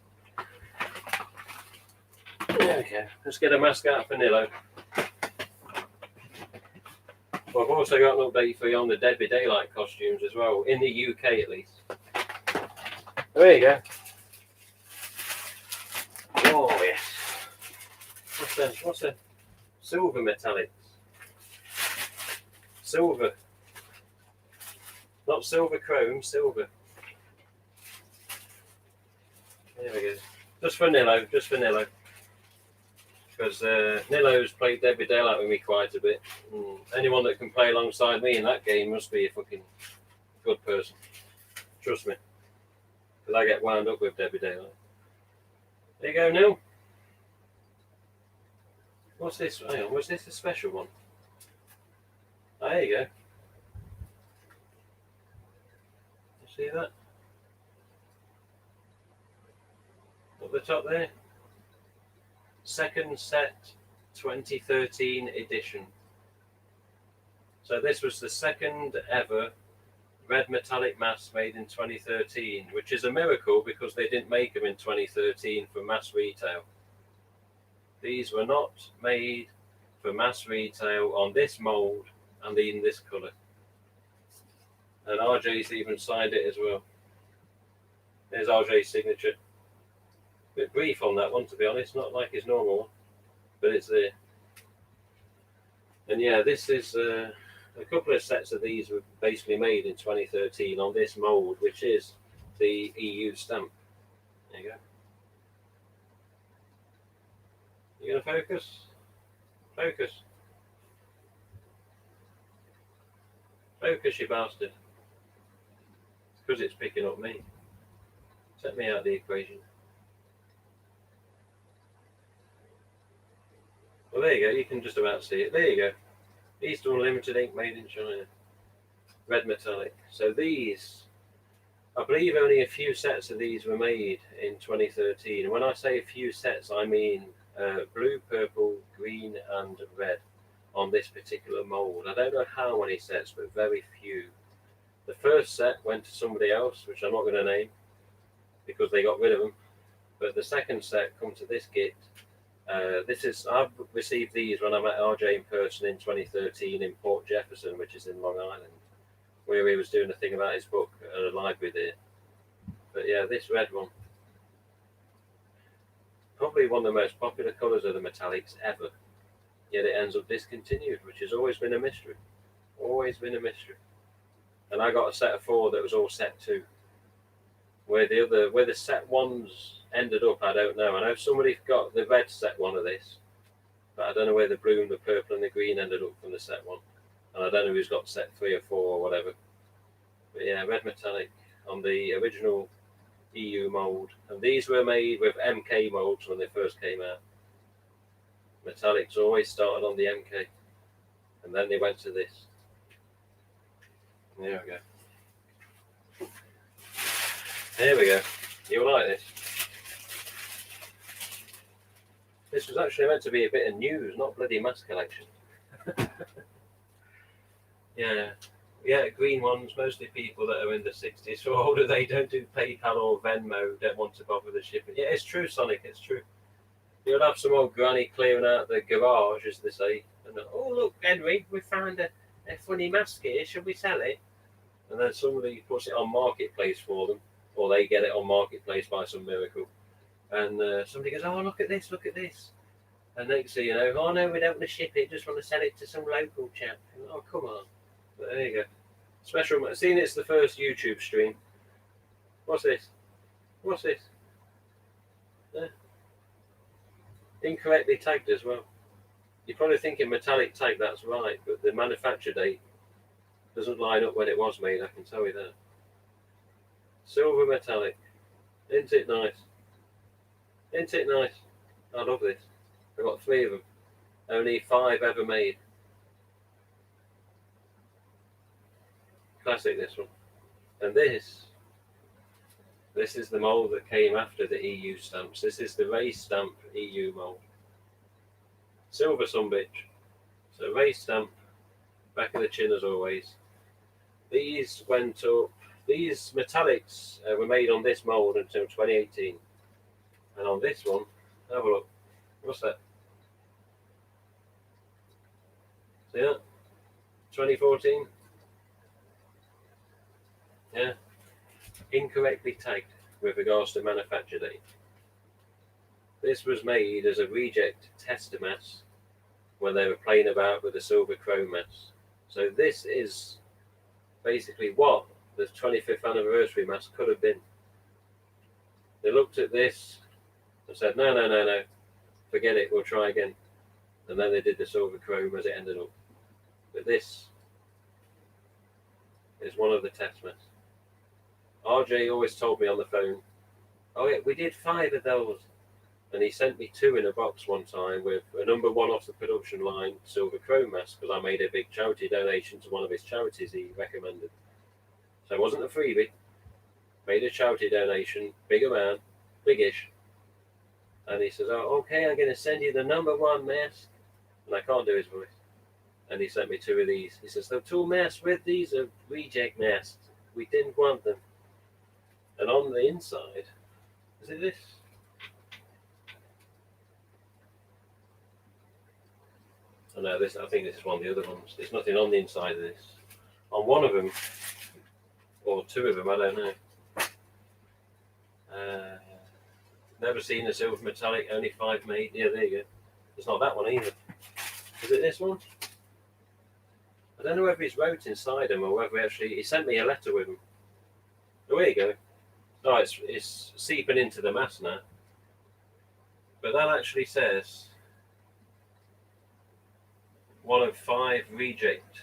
There we go. Let's get a mask out for Nilo. Well, I've also got an update for you on the Dead by Daylight costumes as well, in the UK at least. There you go. Oh, yes. What's that? Silver metallics. Silver. Not silver chrome, silver. There we go. Just for Nilo. Because Nilo's played Dead by Daylight with me quite a bit. Anyone that can play alongside me in that game must be a fucking good person. Trust me. Because I get wound up with Dead by Daylight. There you go, Neil. What's this? Hang on, was this a special one? Oh, there you go. You see that? Up the top there. Second set 2013 edition. So this was the second ever red metallic mask made in 2013, which is a miracle because they didn't make them in 2013 for mass retail. These were not made for mass retail on this mold and in this colour. And RJ's even signed it as well. There's RJ's signature. Bit brief on that one, to be honest, not like his normal one, but it's there. And yeah, this is a couple of sets of these were basically made in 2013 on this mold, which is the EU stamp. There you go. You gonna focus? Focus. Focus, you bastard. It's because it's picking up me. Set me out of the equation. Well, there you go. You can just about see it. There you go. Eastern Limited ink made in China. Red metallic. So these, I believe only a few sets of these were made in 2013. And when I say a few sets, I mean blue, purple, green, and red on this particular mold. I don't know how many sets, but very few. The first set went to somebody else, which I'm not going to name because they got rid of them. But the second set come to this git. I've received these when I met RJ in person in 2013 in Port Jefferson, which is in Long Island, where he was doing a thing about his book at a library there. But yeah, this red one, probably one of the most popular colours of the metallics ever. Yet it ends up discontinued, which has always been a mystery. Always been a mystery. And I got a set of 4 that was all set 2. Where the set 1s ended up, I don't know. I know somebody got the red set 1 of this, but I don't know where the blue and the purple and the green ended up from the set 1. And I don't know who's got set 3 or 4 or whatever. But yeah, red metallic on the original EU mold. And these were made with MK molds when they first came out. Metallics always started on the MK. And then they went to this. There we go. There we go. You'll like this. This was actually meant to be a bit of news, not bloody mask collection. Yeah, green ones, mostly people that are in the 60s or older, they don't do PayPal or Venmo, don't want to bother the shipping. Yeah, it's true, Sonic, it's true. You'll have some old granny clearing out the garage, as they say, and oh, look, Henry, we found a funny mask here, should we sell it? And then somebody puts it on Marketplace for them, or they get it on Marketplace by some miracle. And somebody goes, oh, look at this. And next thing you know, oh no, we don't want to ship it, just want to sell it to some local chap. Oh, come on. But there you go. Special. Seeing it's the first YouTube stream. What's this? Incorrectly tagged as well. You're probably thinking metallic tag, that's right, but the manufacture date doesn't line up when it was made, I can tell you that. Silver metallic. Isn't it nice? I love this. I've got 3 of them. Only 5 ever made. Classic, this one. And this is the mould that came after the EU stamps. This is the raised stamp EU mould. Silver some bitch. So raised stamp, back of the chin as always. These went up. These metallics were made on this mould until 2018. And on this one, have a look. What's that? See that? 2014. Yeah. Incorrectly tagged with regards to manufacture date. This was made as a reject tester mass when they were playing about with the silver chrome mass. So this is basically what the 25th anniversary mass could have been. They looked at this and said, no, forget it, we'll try again. And then they did the silver chrome as it ended up. But this is one of the test masks. RJ always told me on the phone, oh yeah, we did 5 of those. And he sent me 2 in a box one time with a number 1 off the production line silver chrome mask, because I made a big charity donation to one of his charities he recommended. So it wasn't a freebie. Made a charity donation, big amount, biggish. And he says, oh, okay, I'm going to send you the number 1 mask. And I can't do his voice. And he sent me 2 of these. He says, the 2 masks with these are reject masks. We didn't want them. And on the inside, is it this? Oh no, I think this is one of the other ones. There's nothing on the inside of this. On one of them, or 2 of them, I don't know. Never seen a silver metallic, only 5 made. Yeah, there you go. It's not that one either. Is it this one? I don't know whether he's wrote inside them or whether he sent me a letter with them. Oh, there you go. Oh, it's seeping into the mass now. But that actually says 1 of 5 reject.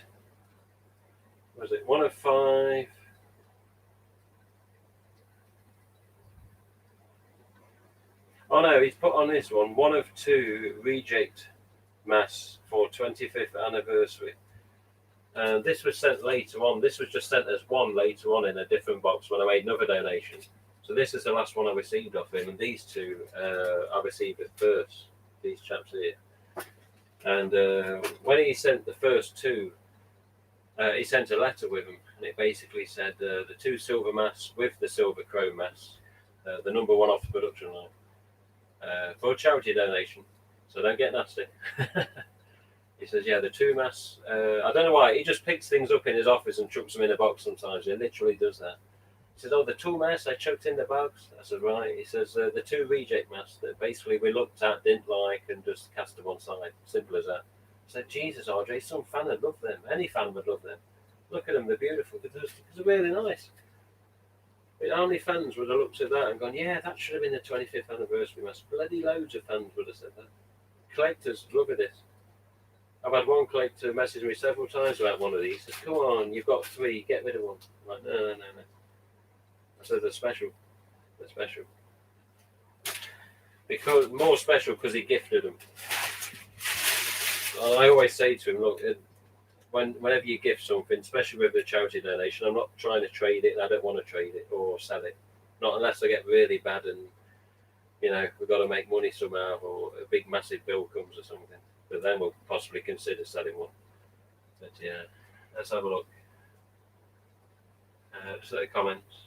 What is it? 1 of 5. Oh no, he's put on this one 1 of 2 reject mass for 25th anniversary. And this was sent later on. This was just sent as 1 later on in a different box when I made another donation. So this is the last one I received off him, and these 2 I received at first. These chaps here. And when he sent the first 2, he sent a letter with them, and it basically said the 2 silver mass with the silver chrome mass, the number 1 off the production line, for a charity donation. So don't get nasty. He says, yeah, the 2 mass. I don't know why. He just picks things up in his office and chucks them in a box sometimes. He literally does that. He says, oh, the 2 mass I chucked in the box. I said, right. He says, the 2 reject mass that basically we looked at, didn't like, and just cast to one side. Simple as that. I said, Jesus, RJ, some fan would love them. Any fan would love them. Look at them. They're beautiful. They're really nice. But how many fans would have looked at that and gone, yeah, that should have been the 25th anniversary mass? Bloody loads of fans would have said that. Collectors, look at this. I've had one collector message me several times about one of these. He says, come on, you've got 3, get rid of one. I'm like, no. I said, they're special. They're special. Because more special because he gifted them. I always say to him, look, whenever you gift something, especially with a charity donation, I'm not trying to trade it. I don't want to trade it or sell it. Not unless I get really bad and, we've got to make money somehow or a big massive bill comes or something. But then we'll possibly consider selling one. But yeah, let's have a look. So comments.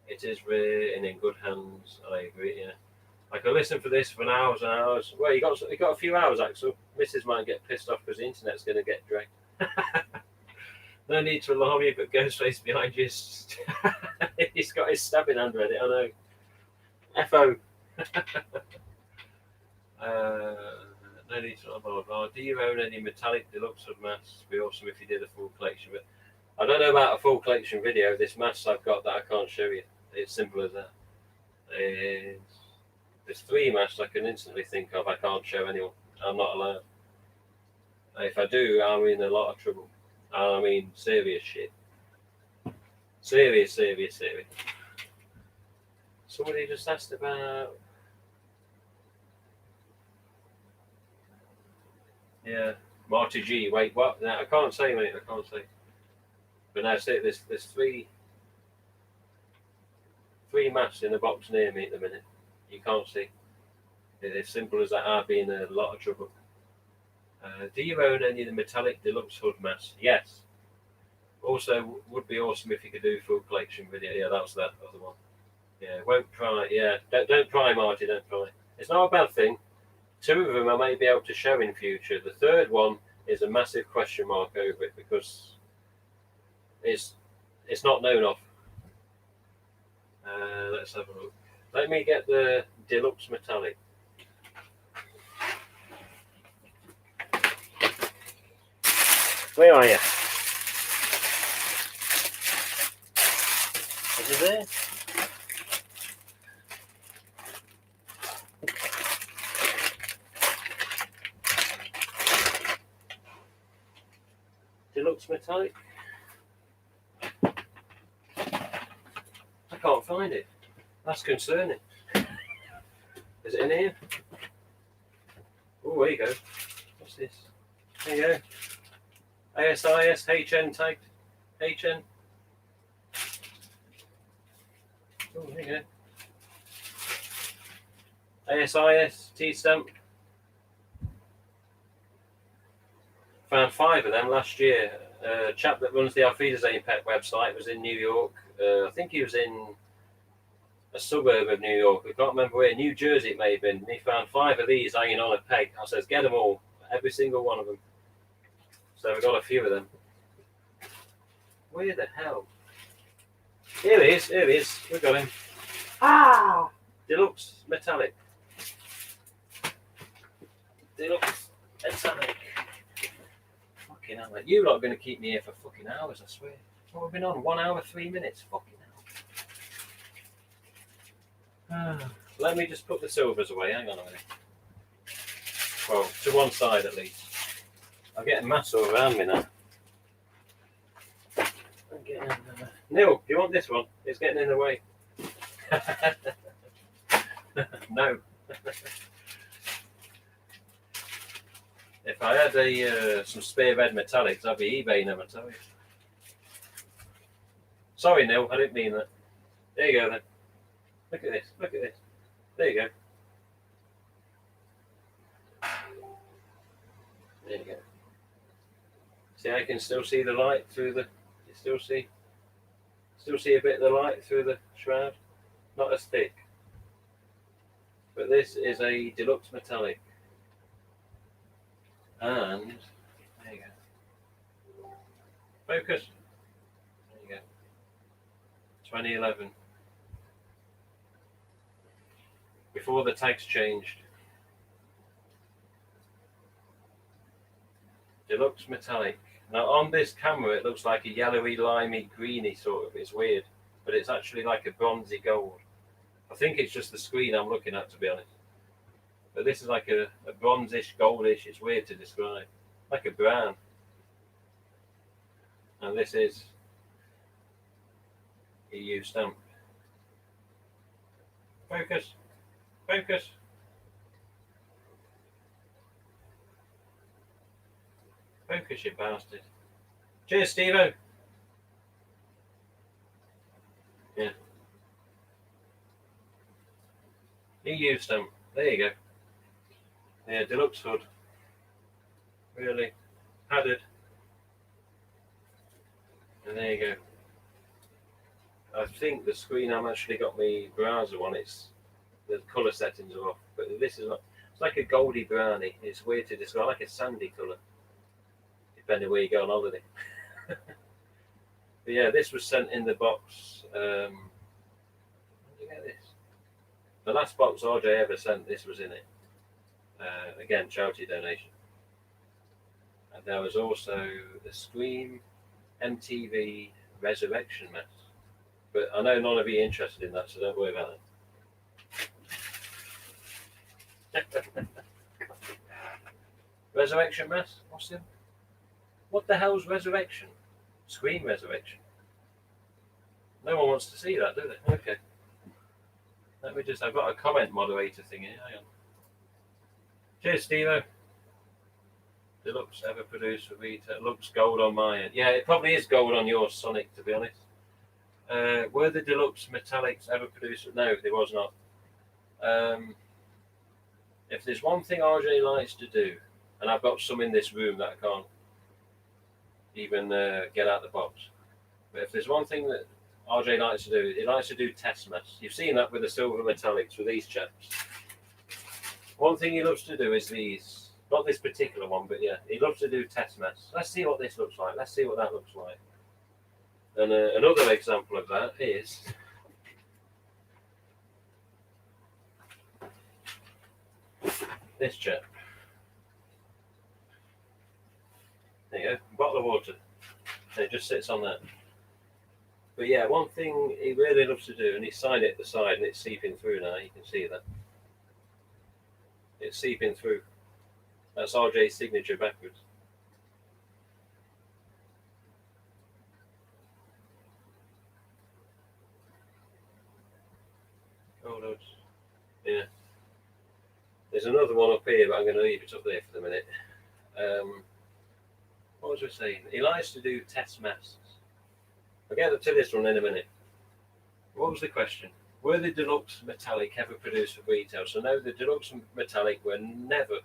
It is written in good hands. I agree. Yeah, I could listen for this for hours and hours. Well, you got a few hours, Axel. Mrs. might get pissed off because the internet's going to get dragged. No need to alarm you, but Ghostface behind you. He's got his stabbing hand ready. I know. FO. No need to alarm. Do you own any metallic deluxe of masks? It'd be awesome if you did a full collection. But I don't know about a full collection video. This mask I've got that I can't show you. It's simple as that. There's 3 masks I can instantly think of. I can't show anyone. I'm not allowed. If I do, I'm in a lot of trouble. I mean, serious shit. Serious. Somebody just asked about. Yeah, Marty G. Wait, what? No, I can't say, mate. I can't say. But now see, there's three masts in a box near me at the minute. You can't see. It's as simple as that. I'd be in a lot of trouble. Do you own any of the metallic deluxe hood masks? Yes. Also, would be awesome if you could do full collection video. Yeah, that's that other one. Yeah, won't pry. Yeah, don't pry, Marty. Don't pry. It's not a bad thing. 2 of them I may be able to show in future. The third one is a massive question mark over it because it's not known of. Let's have a look. Let me get the deluxe metallic. Where are you? Is it there? Deluxe metallic. I can't find it. That's concerning. Is it in here? Oh, there you go. What's this? There you go. ASIS HN tagged. HN. Oh, there you go. ASIS T stamp. Found 5 of them last year. A chap that runs the Authorized Pet website was in New York. I think he was in a suburb of New York. I can't remember where. New Jersey it may have been. And he found 5 of these hanging on a peg. I says, get them all. Every single one of them. So we got a few of them. Where the hell? Here he is. Here he is. We got him. Ah! Deluxe metallic. Deluxe metallic. Fucking hell. You're not going to keep me here for fucking hours, I swear. What have we been on? 1 hour, 3 minutes. Fucking hell. Let me just put the silvers away. Hang on a minute. Well, to one side at least. I'm getting mass all around me now. Neil, do you want this one? It's getting in the way. No. If I had some spare red metallics, I'd be eBaying them, I tell you. Sorry, Neil, I didn't mean that. There you go then. Look at this. Look at this. There you go. There you go. See, I can still see the light through the. You still see a bit of the light through the shroud. Not as thick. But this is a deluxe metallic. And there you go. Focus. There you go. 2011. Before the tags changed. Deluxe metallic. Now on this camera it looks like a yellowy, limey, greeny sort of. It's weird, but it's actually like a bronzy gold. I think it's just the screen I'm looking at, to be honest. But this is like a bronzish, goldish. It's weird to describe. Like a brown. And this is EU stamp. Focus. Focus. Focus, you bastard. Cheers, Steve-O. Yeah. EU stamp. There you go. Yeah, deluxe hood. Really padded. And there you go. I think the screen I'm actually got my browser on. It's the colour settings are off, but this is not. It's like a goldy brownie. It's weird to describe, like a sandy colour, depending where you go on holiday. But yeah, this was sent in the box. When did you get this? The last box RJ ever sent, this was in it. Again, charity donation. And there was also the Scream MTV Resurrection mask. But I know none of you are interested in that, so don't worry about that. Resurrection mask? What the hell's Resurrection? Scream Resurrection. No one wants to see that, do they? Okay. Let me just, I've got a comment moderator thing here. Hang on. Cheers, Steve-O. Deluxe ever produced for retail. Looks gold on my end. Yeah, it probably is gold on your Sonic, to be honest. Were the Deluxe metallics ever produced? No, there was not. If there's one thing RJ likes to do, and I've got some in this room that I can't even get out the box, but if there's one thing that RJ likes to do, he likes to do test mass. You've seen that with the silver metallics with these chaps. One thing he loves to do is these. Not this particular one, but yeah, he loves to do test mass. Let's see what this looks like. Let's see what that looks like. And another example of that is this chap. There you go, bottle of water. And it just sits on that. But yeah, one thing he really loves to do, and he signed it at the side, and it's seeping through now. You can see that. It's seeping through. That's RJ's signature backwards. Oh, no. Yeah. There's another one up here, but I'm going to leave it up there for the minute. What was I saying? He likes to do test masks. I'll get to this one in a minute. What was the question? Were the Deluxe metallic ever produced for retail? So no, the Deluxe metallic were never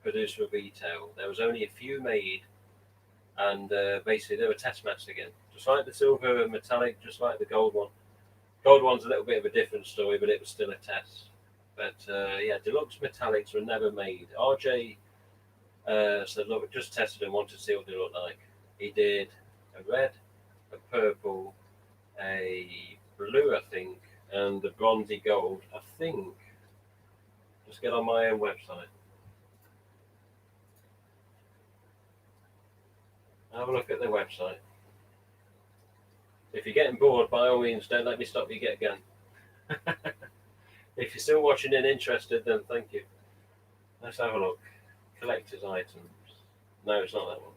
produced for retail. There was only a few made, and basically they were test matched again. Just like the silver metallic, just like the gold one. Gold one's a little bit of a different story, but it was still a test. But yeah, Deluxe metallics were never made. RJ said, look, we just tested and wanted to see what they look like. He did a red, a purple, a blue, I think, and the bronzy gold, I think. Just get on my own website. Have a look at the website. If you're getting bored, by all means, don't let me stop you yet again. If you're still watching and interested, then thank you. Let's have a look. Collector's items. No, it's not that one.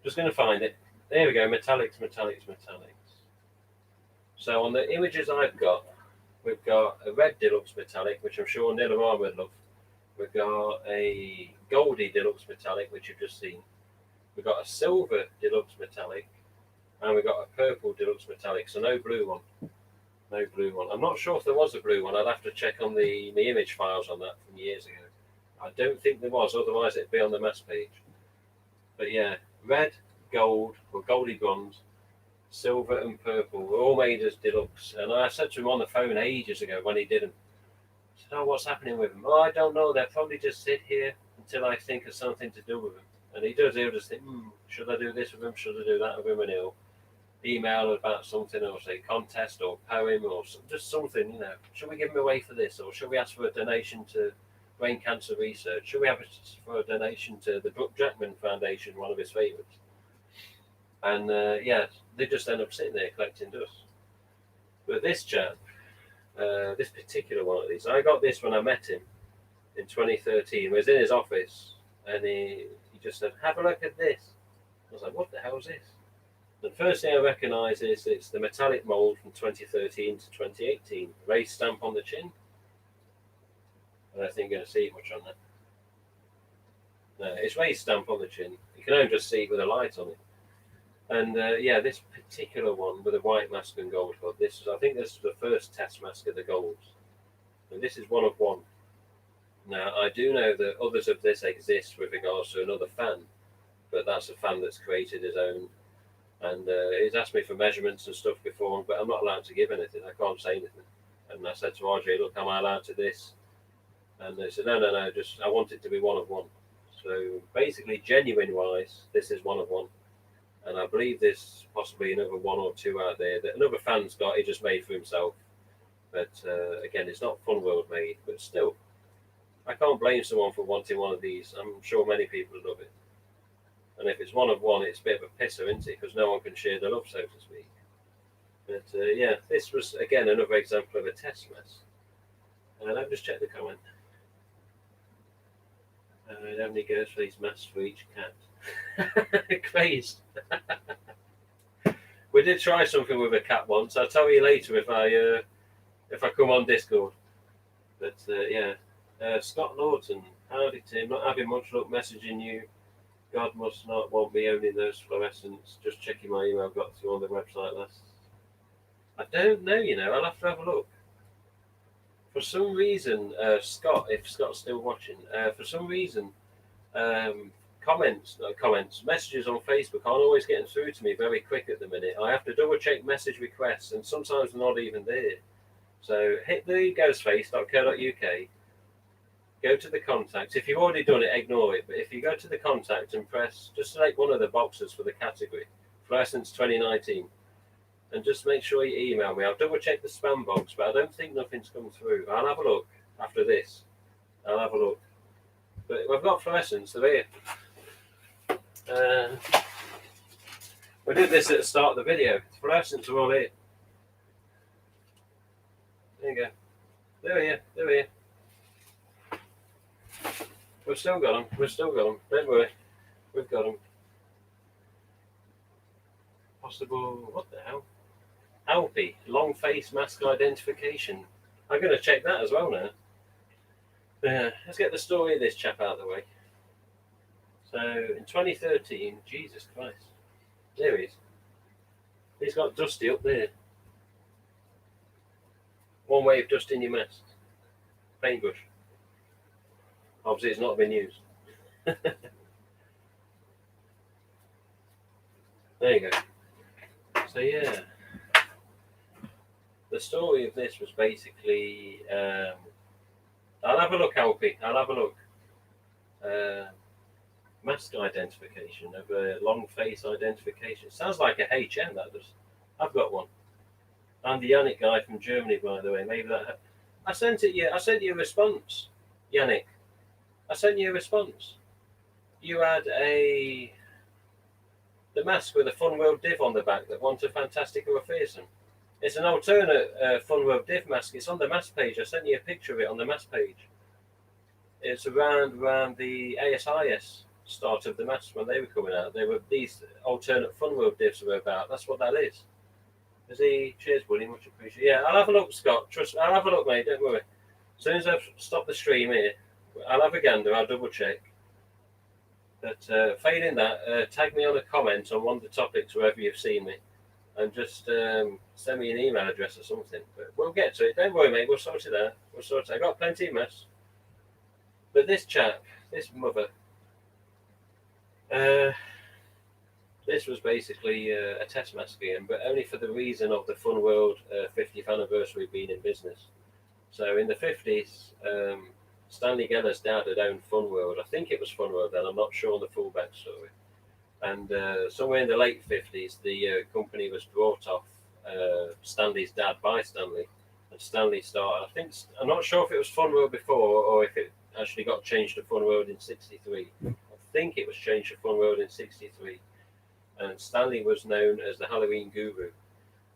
Just going to find it. There we go. Metallics, metallics, metallics. So on the images I've got, we've got a red Deluxe metallic, which I'm sure Nilamar would love. We've got a Goldie Deluxe metallic, which you've just seen. We've got a silver Deluxe metallic, and we've got a purple Deluxe metallic. So no blue one. No blue one. I'm not sure if there was a blue one. I'd have to check on the image files on that from years ago. I don't think there was, otherwise it'd be on the mass page. But yeah, red, gold, or goldy bronze, silver and purple were all made as Deluxe. And I said to him on the phone ages ago when he did them, I said, oh, what's happening with them? Oh, I don't know. They'll probably just sit here until I think of something to do with them. And he does. He'll just think, should I do this with him? Should I do that with him? And he'll email about something, or say contest or poem or just something, should we give him away for this, or should we ask for a donation to brain cancer research? Should we have for a donation to the Brooke Jackman Foundation, one of his favourites? And yeah, they just end up sitting there collecting dust. But this chap, this particular one of these, I got this when I met him in 2013. He was in his office, and he just said, have a look at this. I was like, what the hell is this? The first thing I recognise is it's the metallic mould from 2013 to 2018. Raised stamp on the chin. I don't think you're going to see much on that. No, it's raised stamp on the chin. You can only just see it with a light on it. And yeah, this particular one with a white mask and gold hood, I think this is the first test mask of the golds. And this is one of one. Now, I do know that others of this exist with regards to another fan, but that's a fan that's created his own. And he's asked me for measurements and stuff before, but I'm not allowed to give anything. I can't say anything. And I said to RJ, look, am I allowed to this? And they said, no, just I want it to be one of one. So basically, genuine-wise, this is one of one. And I believe there's possibly another one or two out there that another fan's got, he just made for himself. But again, it's not Fun World made, but still, I can't blame someone for wanting one of these. I'm sure many people love it. And if it's one of one, it's a bit of a pisser, isn't it? Because no one can share the love, so to speak. But yeah, this was, again, another example of a test mess. And I've just checked the comment. How many goes for these masks for each cat? Crazed. We did try something with a cat once. I'll tell you later if I come on Discord. But yeah, Scott Lawton, howdy Tim, not having much luck messaging you. God must not want me owning those fluorescents. Just checking my email got through on the website last. I don't know, you know. I'll have to have a look. For some reason, Scott, if Scott's still watching, for some reason, um, messages on Facebook aren't always getting through to me very quick at the minute. I have to double check message requests, and sometimes they're not even there. So hit the ghostface.co.uk, go to the contacts. If you've already done it, ignore it. But if you go to the contact and press, just select one of the boxes for the category, Fluorescence 2019, and just make sure you email me. I'll double check the spam box, but I don't think nothing's come through. I'll have a look after this. I'll have a look. But we've got fluorescents, they're here. We did this at the start of the video. Fluorescents are all here. There you go. They're here. They're here. We've still got them. We've still got them. Don't worry. We've got them. Possible. What the hell? Alpi. Long face mask identification. I'm going to check that as well now. Let's get the story of this chap out of the way. So in 2013, Jesus Christ. There he is. He's got Dusty up there. One way of dusting your mask. Paintbrush. Obviously, it's not been used. There you go. So yeah, the story of this was basically. I'll have a look, Alpi. I'll have a look. Mask identification of a long face identification. Sounds like a HM. That does. I've got one. I'm the Yannick guy from Germany, by the way. Maybe that. I sent it. Yeah, I sent you a response, Yannick. I sent you a response. You had the mask with a Fun World div on the back that wanted fantastic or fearsome. It's an alternate Fun World div mask. It's on the mask page. I sent you a picture of it on the mask page. It's around the ASIS start of the mask when they were coming out. They were these alternate Fun World divs were about. That's what that is. Is he? Cheers, buddy. Much appreciated. Yeah, I'll have a look, Scott. Trust me. I'll have a look, mate. Don't worry. As soon as I've stopped the stream here, I'll have a gander. I'll double check. But failing that, tag me on a comment on one of the topics wherever you've seen me, and just send me an email address or something. But we'll get to it. Don't worry, mate. We'll sort it out. We'll sort it out. I've got plenty of mess. But this chap, this mother, this was basically a test mask game, but only for the reason of the Fun World 50th anniversary being in business. So in the 50s, Stanley Geller's dad had owned Fun World. I think it was Fun World then. I'm not sure on the full backstory. And somewhere in the late 50s, the company was brought off Stanley's dad by Stanley. And Stanley started, I'm not sure if it was Fun World before or if it actually got changed to Fun World in 63. I think it was changed to Fun World in 63. And Stanley was known as the Halloween guru.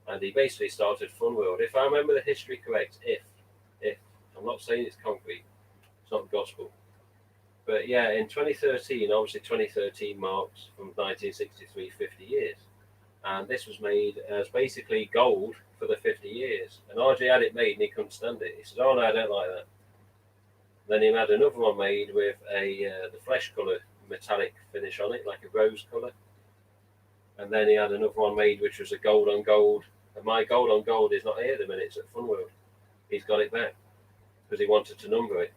And he basically started Fun World. If I remember the history correct, if I'm not saying it's concrete, it's not gospel. But yeah, in 2013, obviously 2013 marks from 1963, 50 years. And this was made as basically gold for the 50 years. And RJ had it made and he couldn't stand it. He said, oh no, I don't like that. Then he had another one made with the flesh colour metallic finish on it, like a rose colour. And then he had another one made which was a gold on gold. And my gold on gold is not here at the minute, it's at Fun World. He's got it back because he wanted to number it.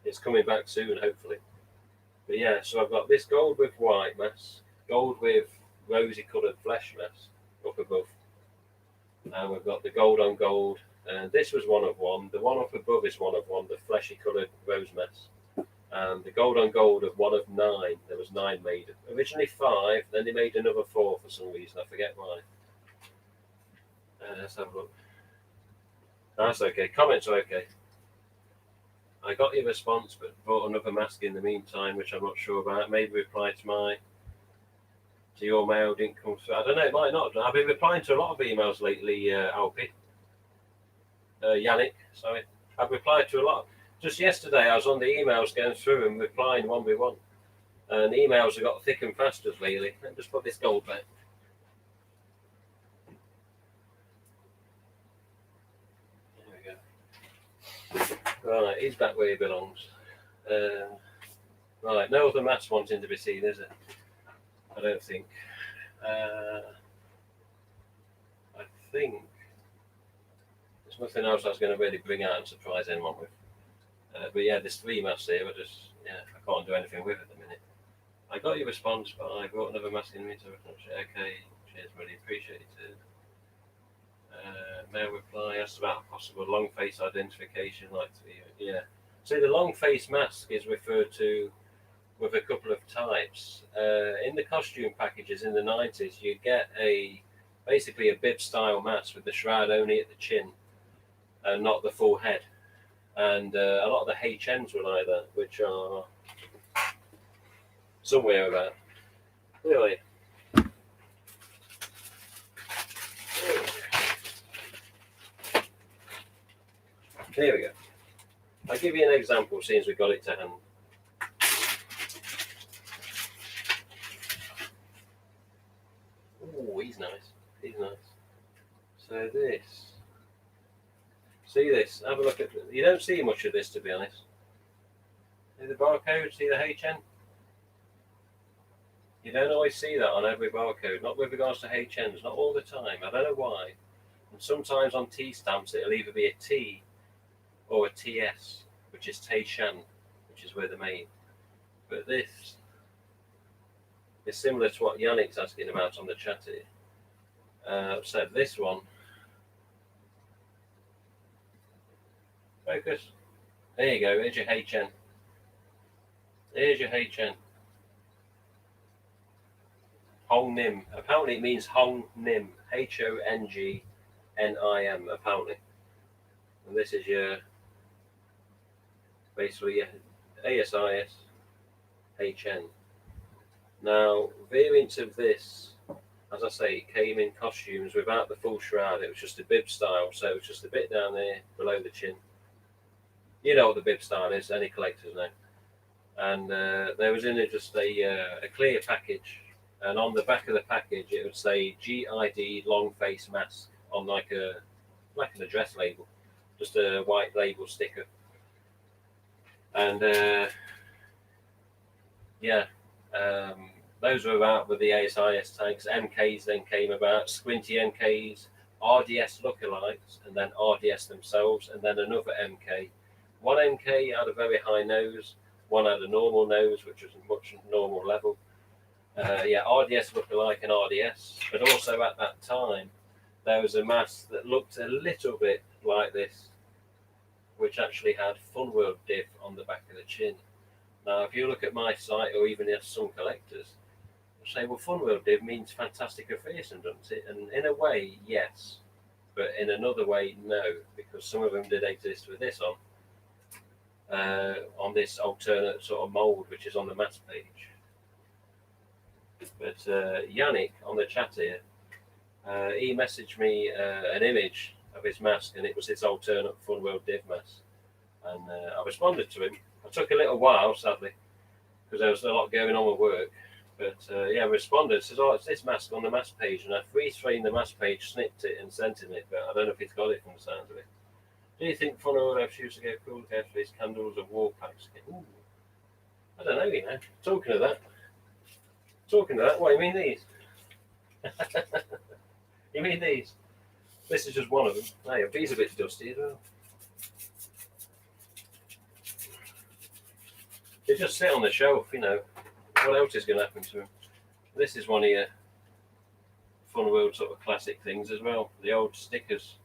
It's coming back soon, hopefully. But yeah, so I've got this gold with white mask, gold with rosy coloured flesh mask up above. And we've got the gold on gold. And this was one of one. The one up above is one of one, the fleshy coloured rose mask. And the gold on gold of one of 9. There was 9 made. Originally 5, then they made another 4 for some reason. I forget why. Let's have a look. That's okay. Comments are okay. I got your response, but bought another mask in the meantime, which I'm not sure about. Maybe reply to your mail didn't come through. I don't know. It might not. I've been replying to a lot of emails lately, Alpi. Yannick, sorry. I've replied to a lot. Just yesterday, I was on the emails going through and replying one by one. And the emails have got thick and fast lately. Let me just put this gold back. There we go. Right, he's back where he belongs. Right, no other mass wanting to be seen, is it? I don't think. I think there's nothing else I was going to really bring out and surprise anyone with. But yeah, there's 3 mass here. I can't do anything with at the minute. I got your response, but I brought another mask in me, so okay, cheers, really appreciate it. Mail reply asked about a possible long face identification, yeah. So the long face mask is referred to with a couple of types. In the costume packages in the 90s, you get basically a bib style mask with the shroud only at the chin and not the full head. And a lot of the HNs were like that, which are somewhere about. Really? Here we go. I'll give you an example since we got it to hand. Oh, he's nice. He's nice. So this. See this? Have a look at it. You don't see much of this, to be honest. See the barcode? See the HN? You don't always see that on every barcode, not with regards to HNs, not all the time. I don't know why. And sometimes on T stamps, it'll either be a T or a TS, which is Taishan, which is where they're made. But this is similar to what Yannick's asking about on the chat here. So this one, focus. There you go. Here's your HN. Here's your HN. Hong Nim. Apparently it means Hong Nim. HONGNIM, apparently. And this is your, basically your ASIS HN. Now, variants of this, as I say, came in costumes without the full shroud. It was just a bib style, so it was just a bit down there below the chin. You know what the bib style is, any collectors know. And there was in it just a clear package, and on the back of the package it would say GID long face mask on like an address label, just a white label sticker. And those were out with the ASIS tags. MKs then came about, squinty MKs, RDS lookalikes, and then RDS themselves, and then another MK. One MK had a very high nose, one had a normal nose, which was a much normal level. RDS lookalike and RDS. But also at that time, there was a mask that looked a little bit like this, which actually had Funworld div on the back of the chin. Now, if you look at my site, or even if some collectors, say, well, Funworld div means fantastic fearsome, doesn't it? And in a way, yes. But in another way, no, because some of them did exist with this on this alternate sort of mold, which is on the mask page. But Yannick on the chat here, he messaged me an image of his mask, and it was his alternate Funworld div mask. And I responded to him. It took a little while, sadly, because there was a lot going on with work. But I responded, says, oh, it's this mask on the mask page. And I freeze-framed the mask page, snipped it, and sent him it. But I don't know if he's got it from the sound of it. Do you think Funworld have shoes to go cool to for these candles or wall packs? Ooh, I don't know, Talking of that, what do you mean these? You mean these? This is just one of them. Hey, these are a bit dusty as well. They just sit on the shelf, What else is going to happen to them? This is one of your Funworld sort of classic things as well. The old stickers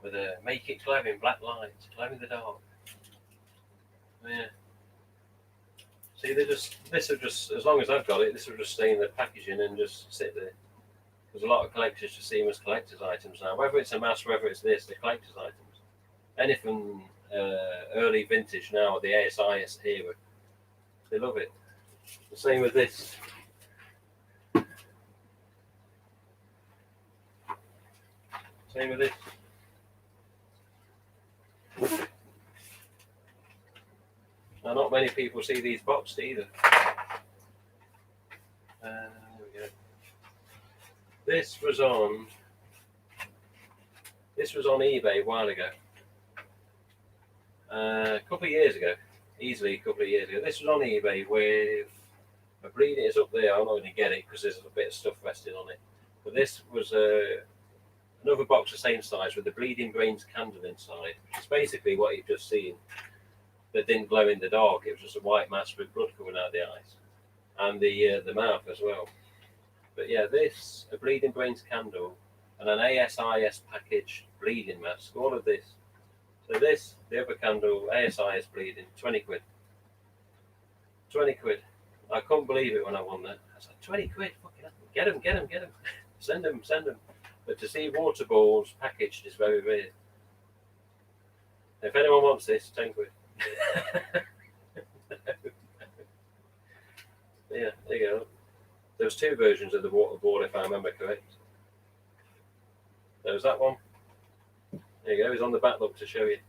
with a make it glow in black lights, glow in the dark. Yeah. See, this will just, as long as I've got it, this will just stay in the packaging and just sit there. There's a lot of collectors just see them as collector's items now. Whether it's a mask, whether it's this, they're collector's items. Anything early vintage now, the ASIS era, they love it. The same with this. Same with this. Now, not many people see these boxed either. There we go. This was on eBay a while ago. A couple of years ago. easily a couple of years ago. This was on eBay with a bleeding. It's up there. I'm not going to get it because there's a bit of stuff resting on it. But this was another box the same size with the bleeding brains candle inside, which is basically what you've just seen. That didn't glow in the dark. It was just a white mass with blood coming out of the eyes and the mouth as well. But yeah, this, a bleeding brains candle and an ASIS package bleeding mask, all of this. So this, the other candle, ASIS bleeding, 20 quid. 20 quid. I couldn't believe it when I won that. I was like, 20 quid, fucking hell. Get them. Send them. But to see water balls packaged is very rare. If anyone wants this, 10 quid. Yeah, there you go. There was two versions of the water ball, if I remember correct. There was that one. There you go. It's on the back, look, to show you.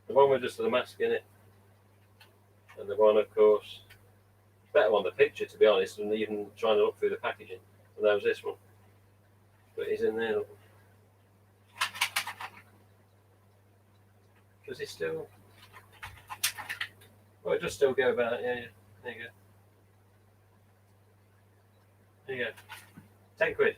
The one with just the mask in it, and the one, of course, better on the picture, to be honest, than even trying to look through the packaging. And that was this one. But he's in there. Look. Does he still? Oh, it does still go about. Yeah. There you go. There you go. 10 quid.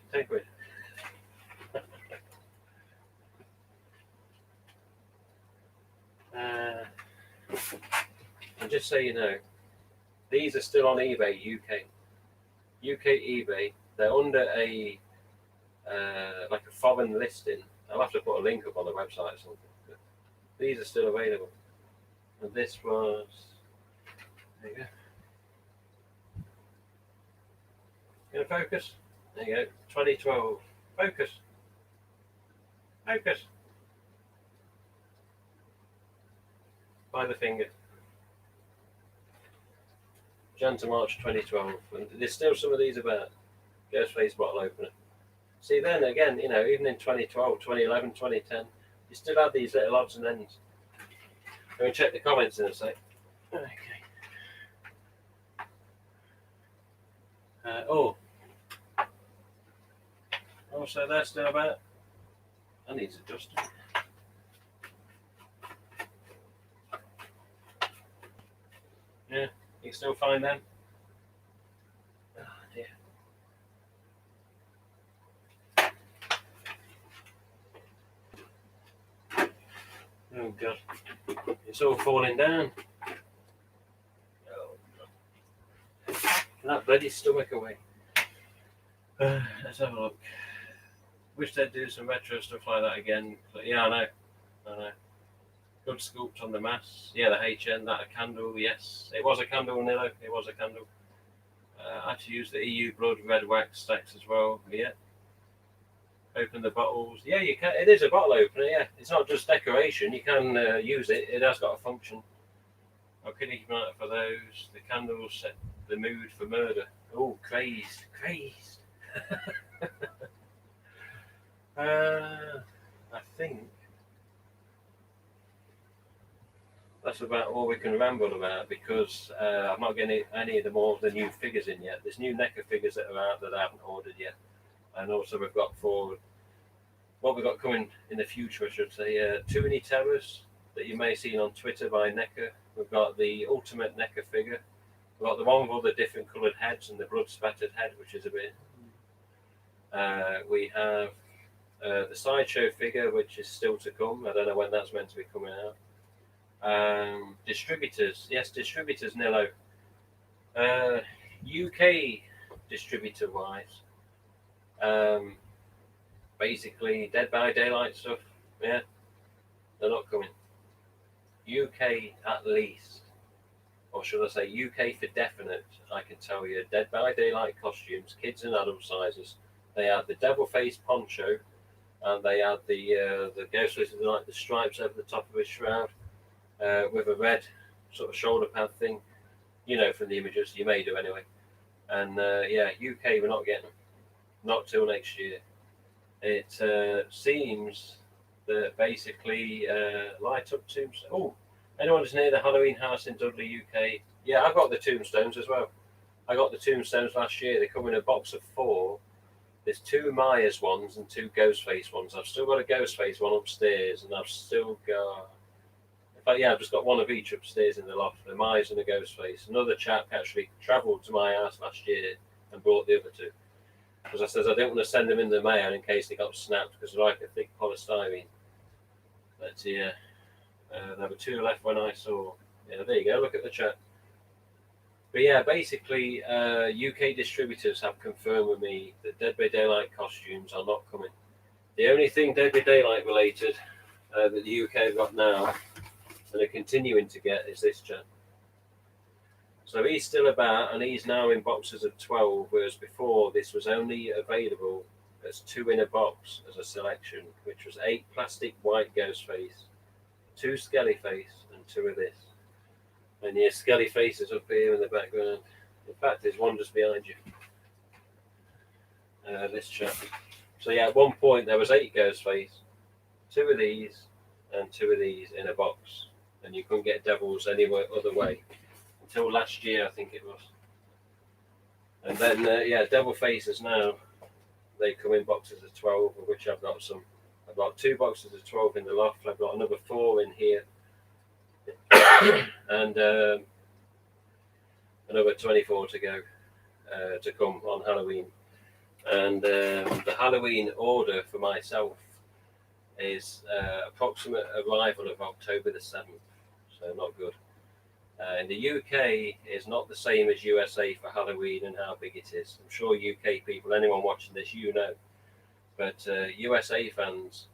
And just so you know, these are still on eBay UK. UK eBay. They're under a like a foreign listing. I'll have to put a link up on the website or something. But these are still available. And this was. There you go. Gonna focus? There you go. 2012. Focus. By the finger. Jan to March 2012. And there's still some of these about. Ghostface bottle opener. See, then again, you know, even in 2012, 2011, 2010, you still had these little odds and ends. Let me check the comments in a sec. Okay. So they're still about. I need to adjust them. Yeah, you can still find them. Oh dear. Oh god. It's all falling down. Oh god. Get that bloody stomach away. Let's have a look. Wish they'd do some retro stuff like that again. But yeah, I know. Good sculpt on the mass. Yeah, the HN, that a candle, yes. It was a candle, Nilo. It was a candle. I had to use the EU Blood Red Wax stacks as well. Yeah. Open the bottles. Yeah, you can. It is a bottle opener, yeah. It's not just decoration. You can use it. It has got a function. Okay, igniter for those. The candles set the mood for murder. Oh, crazed. I think that's about all we can ramble about because I'm not getting any of the new figures in yet. There's new NECA figures that are out that I haven't ordered yet. And also we've got what we've got coming in the future, I should say, Toonie Terrors that you may have seen on Twitter by NECA. We've got the Ultimate NECA figure. We've got the one with all the different coloured heads and the blood spattered head, which is a bit. We have the Sideshow figure, which is still to come. I don't know when that's meant to be coming out. Distributors. Yes, distributors, Nilo. UK distributor-wise. Basically, Dead by Daylight stuff. Yeah, they're not coming. UK at least. Or should I say UK for definite, I can tell you. Dead by Daylight costumes, kids and adult sizes. They have the devil face poncho, and they have the ghost with like the stripes over the top of his shroud, with a red sort of shoulder pad thing. You know from the images, you may do anyway. And yeah, UK we're not getting them. Not till next year. It seems that basically light up tombstones. Oh, anyone who's near the Halloween house in Dudley, UK? Yeah, I've got the tombstones as well. I got the tombstones last year. They come in a box of 4. There's 2 Myers ones and 2 Ghostface ones. I've still got a Ghostface one upstairs, and I've still got. If But yeah, I've just got one of each upstairs in the loft, a mice and a ghost face. Another chap actually travelled to my house last year and brought the other two. Because I says I didn't want to send them in the mail in case they got snapped because they're like a thick polystyrene. But yeah, there were two left when I saw. Yeah, there you go. Look at the chat. But yeah, basically, UK distributors have confirmed with me that Dead by Daylight costumes are not coming. The only thing Dead by Daylight related that the UK have got now and are continuing to get is this chap. So he's still about, and he's now in boxes of 12, whereas before this was only available as 2 in a box as a selection, which was 8 plastic white ghost face, 2 skelly face, and 2 of this. And your skelly face is up here in the background. In fact, there's one just behind you. This chap. So yeah, at one point there was 8 ghost face, 2 of these, and 2 of these in a box, and you couldn't get devils any other way until last year, I think it was. And then yeah, devil faces now they come in boxes of 12, of which I've got some. I've got 2 boxes of 12 in the loft. I've got another 4 in here, and another 24 to go to come on Halloween. And the Halloween order for myself is approximate arrival of October the 7th, so not good. In the UK is not the same as USA for Halloween and how big it is. I'm sure UK people, anyone watching this, you know. But USA fans,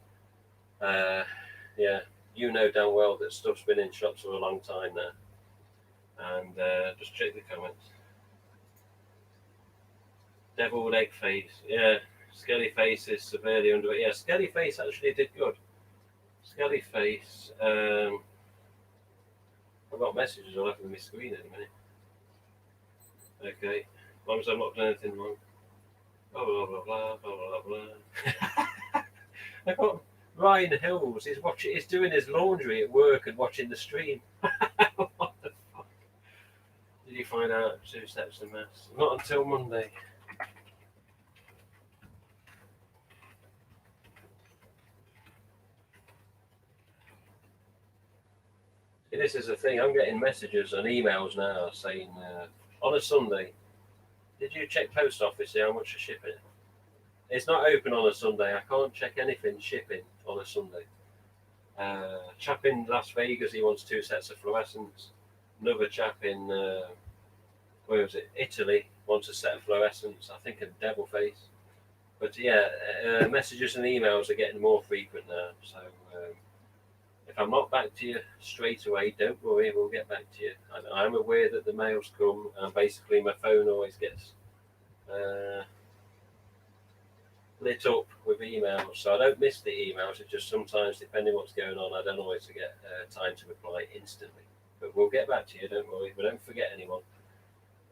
yeah, you know damn well that stuff's been in shops for a long time now. And just check the comments. Deviled egg face, yeah. Skelly face is severely under it. Yeah, Skelly face actually did good. Skelly face. I've got messages all over my screen at the minute. Okay, as long as I've not done anything wrong. Blah blah blah blah blah blah blah. I got Ryan Hills. He's doing his laundry at work and watching the stream. What the fuck? Did you find out 2 steps to mass? Not until Monday. This is the thing. I'm getting messages and emails now saying on a Sunday, did you check post office, see how much you're shipping? It's not open on a Sunday. I can't check anything shipping on a Sunday. Chap in Las Vegas, he wants 2 sets of fluorescents. Another chap in where was it? Italy wants a set of fluorescents. I think a devil face. But yeah, messages and emails are getting more frequent now. So if I'm not back to you straight away, don't worry, we'll get back to you. I'm aware that the mails come, and basically my phone always gets lit up with emails, so I don't miss the emails. It's just sometimes, depending what's going on, I don't always get time to reply instantly. But we'll get back to you, don't worry. We don't forget anyone.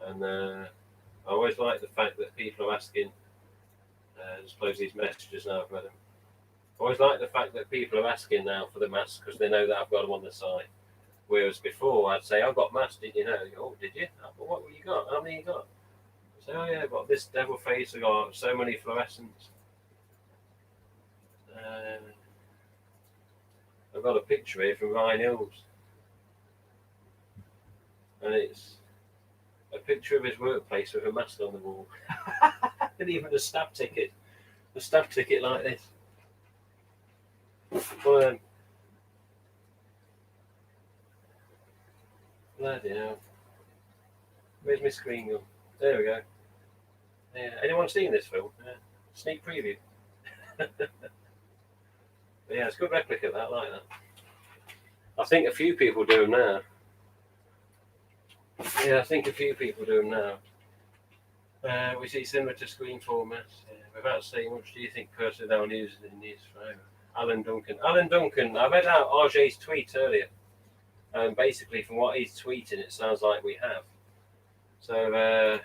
And I always like the fact that people are asking. Just close these messages now, I've read them. I always like the fact that people are asking now for the masks because they know that I've got them on the site. Whereas before, I'd say, I've got masks, did you know? You go, oh, did you? Well, what you got? How many you got? I say, oh, yeah, I've got this devil face, I've got so many fluorescents. I've got a picture here from Ryan Hills. And it's a picture of his workplace with a mask on the wall. And even a stamp ticket. A stamp ticket like this. Bloody hell. Where's my screen gone? There we go. Yeah. Anyone seen this film? Sneak preview. Yeah, it's a good replica of that, I like that. I think a few people do them now. Yeah, I think a few people do them now. We see similar to screen formats. Without saying much, do you think personally they'll use it in these forever? Alan Duncan. I read out RJ's tweet earlier. Basically, from what he's tweeting, it sounds like we have. So,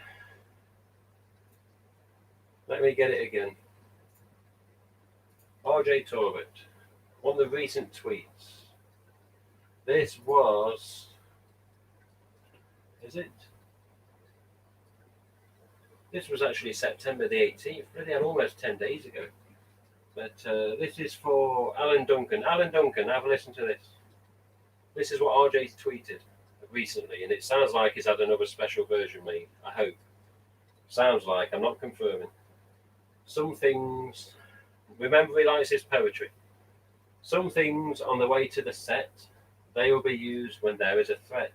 let me get it again. RJ Torbett, one of the recent tweets. This was... Is it? This was actually September the 18th, really almost 10 days ago. But this is for Alan Duncan. Alan Duncan, have a listen to this. This is what RJ tweeted recently, and it sounds like he's had another special version made. I hope. Sounds like, I'm not confirming. Some things. Remember, he likes his poetry. Some things on the way to the set, they will be used when there is a threat.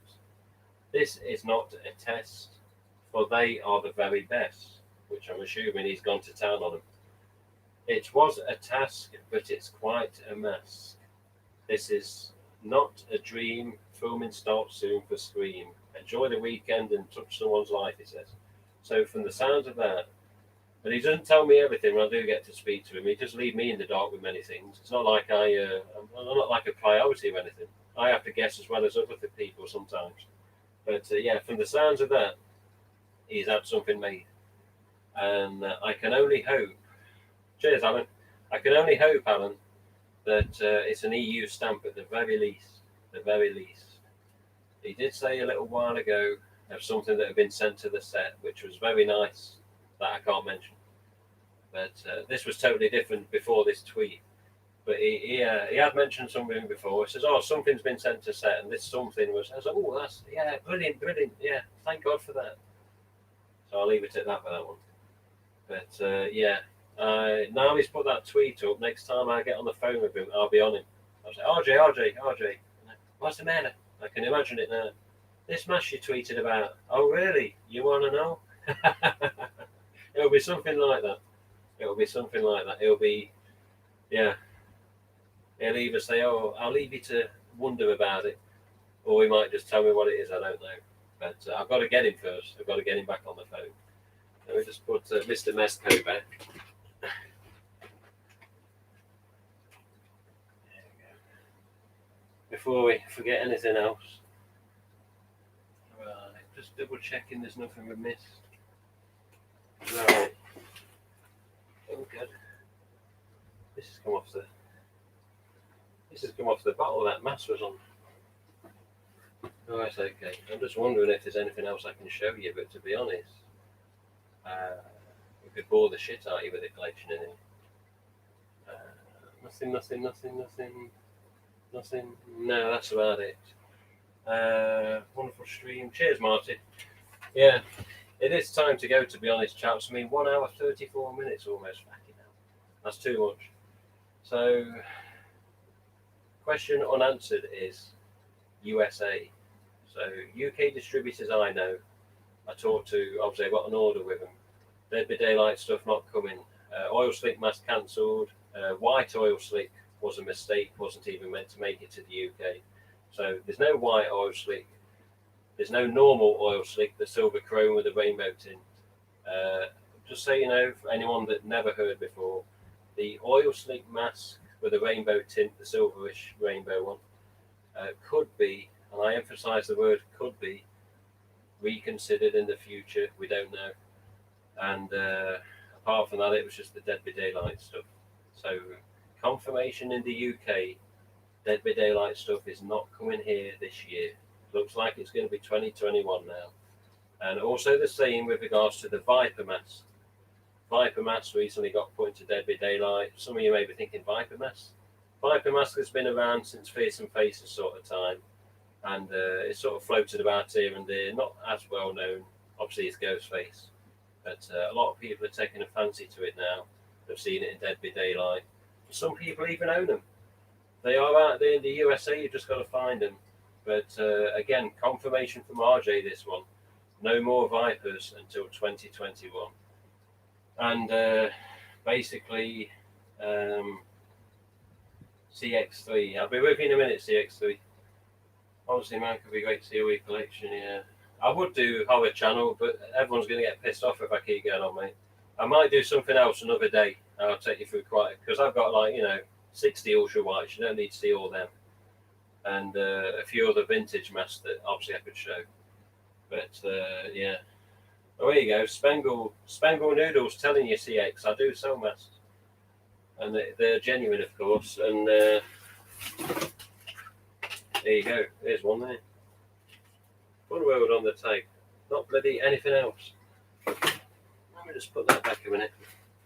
This is not a test, for they are the very best, which I'm assuming he's gone to town on them. It was a task, but it's quite a mask. This is not a dream. Filming starts soon for Scream. Enjoy the weekend and touch someone's life, he says. So from the sounds of that, but he doesn't tell me everything when I do get to speak to him. He does leave me in the dark with many things. It's not like I'm not like a priority or anything. I have to guess as well as other people sometimes. But yeah, from the sounds of that, he's had something made. And I can only hope. Cheers, Alan. I can only hope, Alan, that it's an EU stamp at the very least. The very least. He did say a little while ago of something that had been sent to the set, which was very nice, that I can't mention. But this was totally different before this tweet. But he had mentioned something before. He says, "Oh, something's been sent to set," and this something was. I was like, "Oh, that's brilliant, brilliant, yeah, thank God for that." So I'll leave it at that for that one. But yeah, now he's put that tweet up. Next time I get on the phone with him, I'll be on him. I'll say, RJ, what's the matter? I can imagine it now. This mask you tweeted about. Oh, really? You want to know? It'll be something like that. It'll be something like that. It'll be, yeah. He'll either say, "Oh, I'll leave you to wonder about it," or he might just tell me what it is. I don't know. But I've got to get him first. I've got to get him back on the phone. Let me just put Mr. Mesco back. There we go. Before we forget anything else. Right, just double checking there's nothing we missed. Right. Oh, good. This has come off the bottle that mask was on. Oh, that's okay. I'm just wondering if there's anything else I can show you, but to be honest, we could bore the shit out of you with the collection in it. Nothing. No, that's about it. Wonderful stream. Cheers, Marty. Yeah, it is time to go, to be honest, chaps. I mean, 1 hour, 34 minutes almost. Fucking hell. That's too much. So, question unanswered is USA. So, UK distributors I know, I talked to, obviously I got an order with them. Dead by Daylight stuff not coming. Oil slick mask cancelled. White oil slick was a mistake, wasn't even meant to make it to the UK. So there's no white oil slick. There's no normal oil slick, the silver chrome with the rainbow tint. Just so you know, for anyone that never heard before, the oil slick mask with the rainbow tint, the silverish rainbow one, could be, and I emphasize the word could be, reconsidered in the future. We don't know. And apart from that, it was just the Dead by Daylight stuff. So confirmation in the UK, Dead by Daylight stuff is not coming here this year. Looks like it's going to be 2021 now. And also the same with regards to the Viper mask. Viper mask recently got put into Dead by Daylight. Some of you may be thinking Viper mask. Viper mask has been around since Fearsome Faces sort of time. And it's sort of floated about here and there. Not as well known, obviously, as Ghostface. But a lot of people are taking a fancy to it now. They've seen it in Dead by Daylight. Some people even own them. They are out there in the USA. You've just got to find them. But again, confirmation from RJ this one. No more Vipers until 2021. And basically, CX3. I'll be with you in a minute, CX3. Honestly, man, could be great to see a wee collection, yeah. I would do horror channel, but everyone's going to get pissed off if I keep going on, mate. I might do something else another day. I'll take you through quite, because I've got 60 ultra whites. You don't need to see all them. And a few other vintage masks that obviously I could show. But yeah. Oh, here you go. Spangle Noodles telling you CX. I do sell masks. And they're genuine, of course. And there you go. There's one there. Fun world on the tape. Not bloody anything else. Let me just put that back a minute.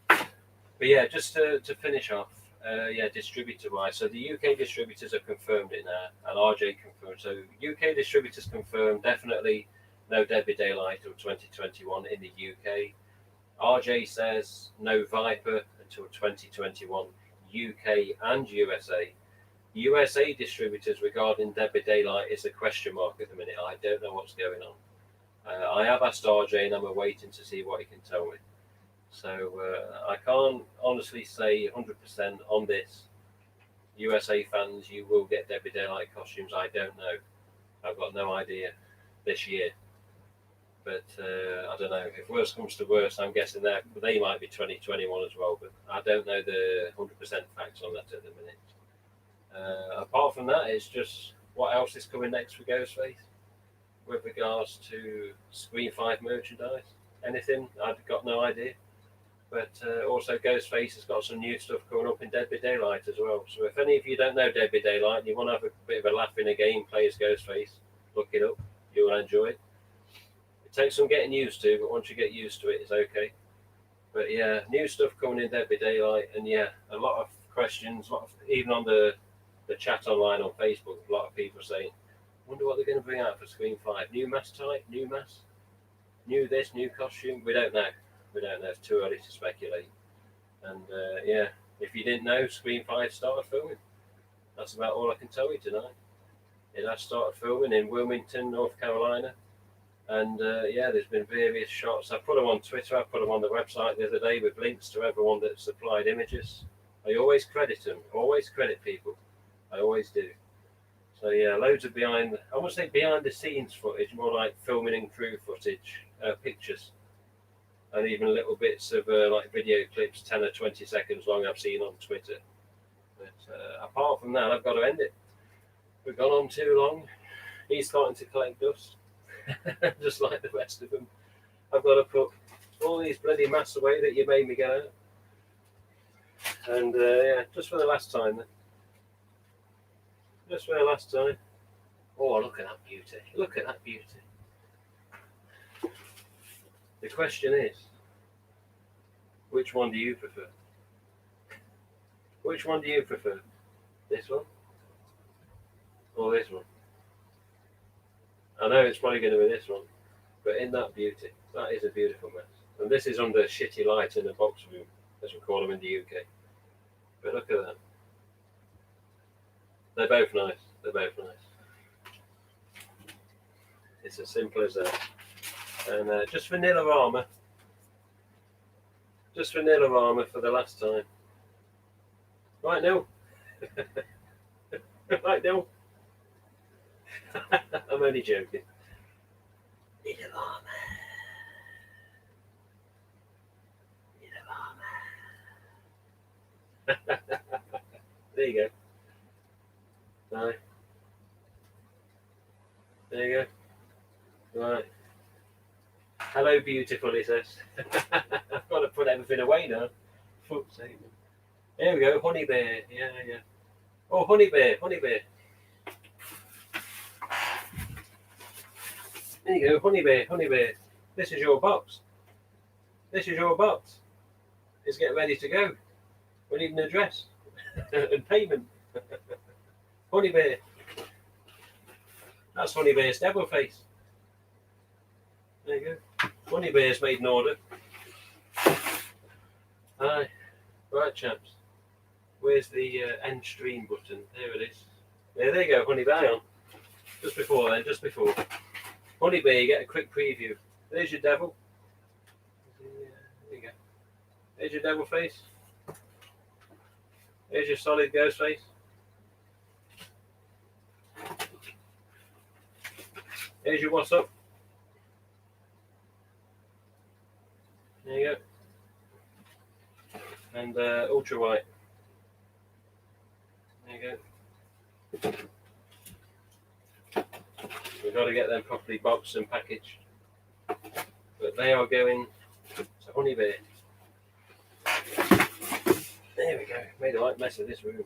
But yeah, just to finish off, Yeah, distributor-wise. So the UK distributors have confirmed it now, and RJ confirmed. So UK distributors confirmed definitely no Dead by Daylight till 2021 in the UK. RJ says no Viper until 2021, UK and USA. USA distributors regarding Dead by Daylight is a question mark at the minute. I don't know what's going on. I have asked RJ and I'm awaiting to see what he can tell me. So I can't honestly say 100% on this. USA fans, you will get Dead by Daylight costumes. I don't know. I've got no idea this year. But I don't know. If worse comes to worse, I'm guessing that they might be 2021 as well. But I don't know the 100% facts on that at the minute. Apart from that, it's just what else is coming next for Ghostface with regards to Screen 5 merchandise. Anything? I've got no idea. But also Ghostface has got some new stuff coming up in Dead by Daylight as well. So if any of you don't know Dead by Daylight and you want to have a bit of a laugh in a game, play as Ghostface, look it up. You'll enjoy it. It takes some getting used to, but once you get used to it, it's okay. But yeah, new stuff coming in Dead by Daylight, and yeah, a lot of questions, even on the chat online on Facebook, a lot of people saying, wonder what they're going to bring out for Screen 5. New mask type, new mask, new this, new costume. We don't know. We don't know. It's too early to speculate. And yeah, if you didn't know, Screen 5 started filming. That's about all I can tell you tonight. It has started filming in Wilmington, North Carolina. And yeah, there's been various shots. I put them on Twitter. I put them on the website the other day with links to everyone that supplied images. I always credit them. Always credit people. I always do. So yeah, loads of I won't say behind the scenes footage, more like filming and crew footage, pictures. And even little bits of like video clips, 10 or 20 seconds long, I've seen on Twitter. But apart from that, I've got to end it. We've gone on too long. He's starting to collect dust, just like the rest of them. I've got to put all these bloody masks away that you made me get out. And yeah, just for the last time then. Just for the last time. Oh, look at that beauty. Look at that beauty. The question is, which one do you prefer? Which one do you prefer? This one? Or this one? I know it's probably going to be this one, but in that beauty, that is a beautiful mess. And this is under shitty light in the box room, as we call them in the UK. But look at that. They're both nice. They're both nice. It's as simple as that. And just vanilla armour. Just vanilla armour for the last time. Right now. Right now. I'm only joking. Vanilla armour. Vanilla armour. There you go. Right. There you go. Right. Hello, beautiful, he says. I've got to put everything away now. Fuck's sake. There we go, honey bear. Yeah, yeah. Oh, honey bear, honey bear. There you go, honey bear, honey bear. This is your box. This is your box. It's getting ready to go. We need an address and payment. Honey bear. That's honey bear's devil face. There you go. Honey bear's made an order. Aye. Right, chaps. Where's the end stream button? There it is. Yeah, there you go, honey bear. On. Just before then, just before. Honey bear, you get a quick preview. There's your devil. There you go. There's your devil face. There's your solid ghost face. There's your what's up. There you go. And ultra white. There you go. We've got to get them properly boxed and packaged. But they are going to Honey Bear. There we go. Made a right mess of this room.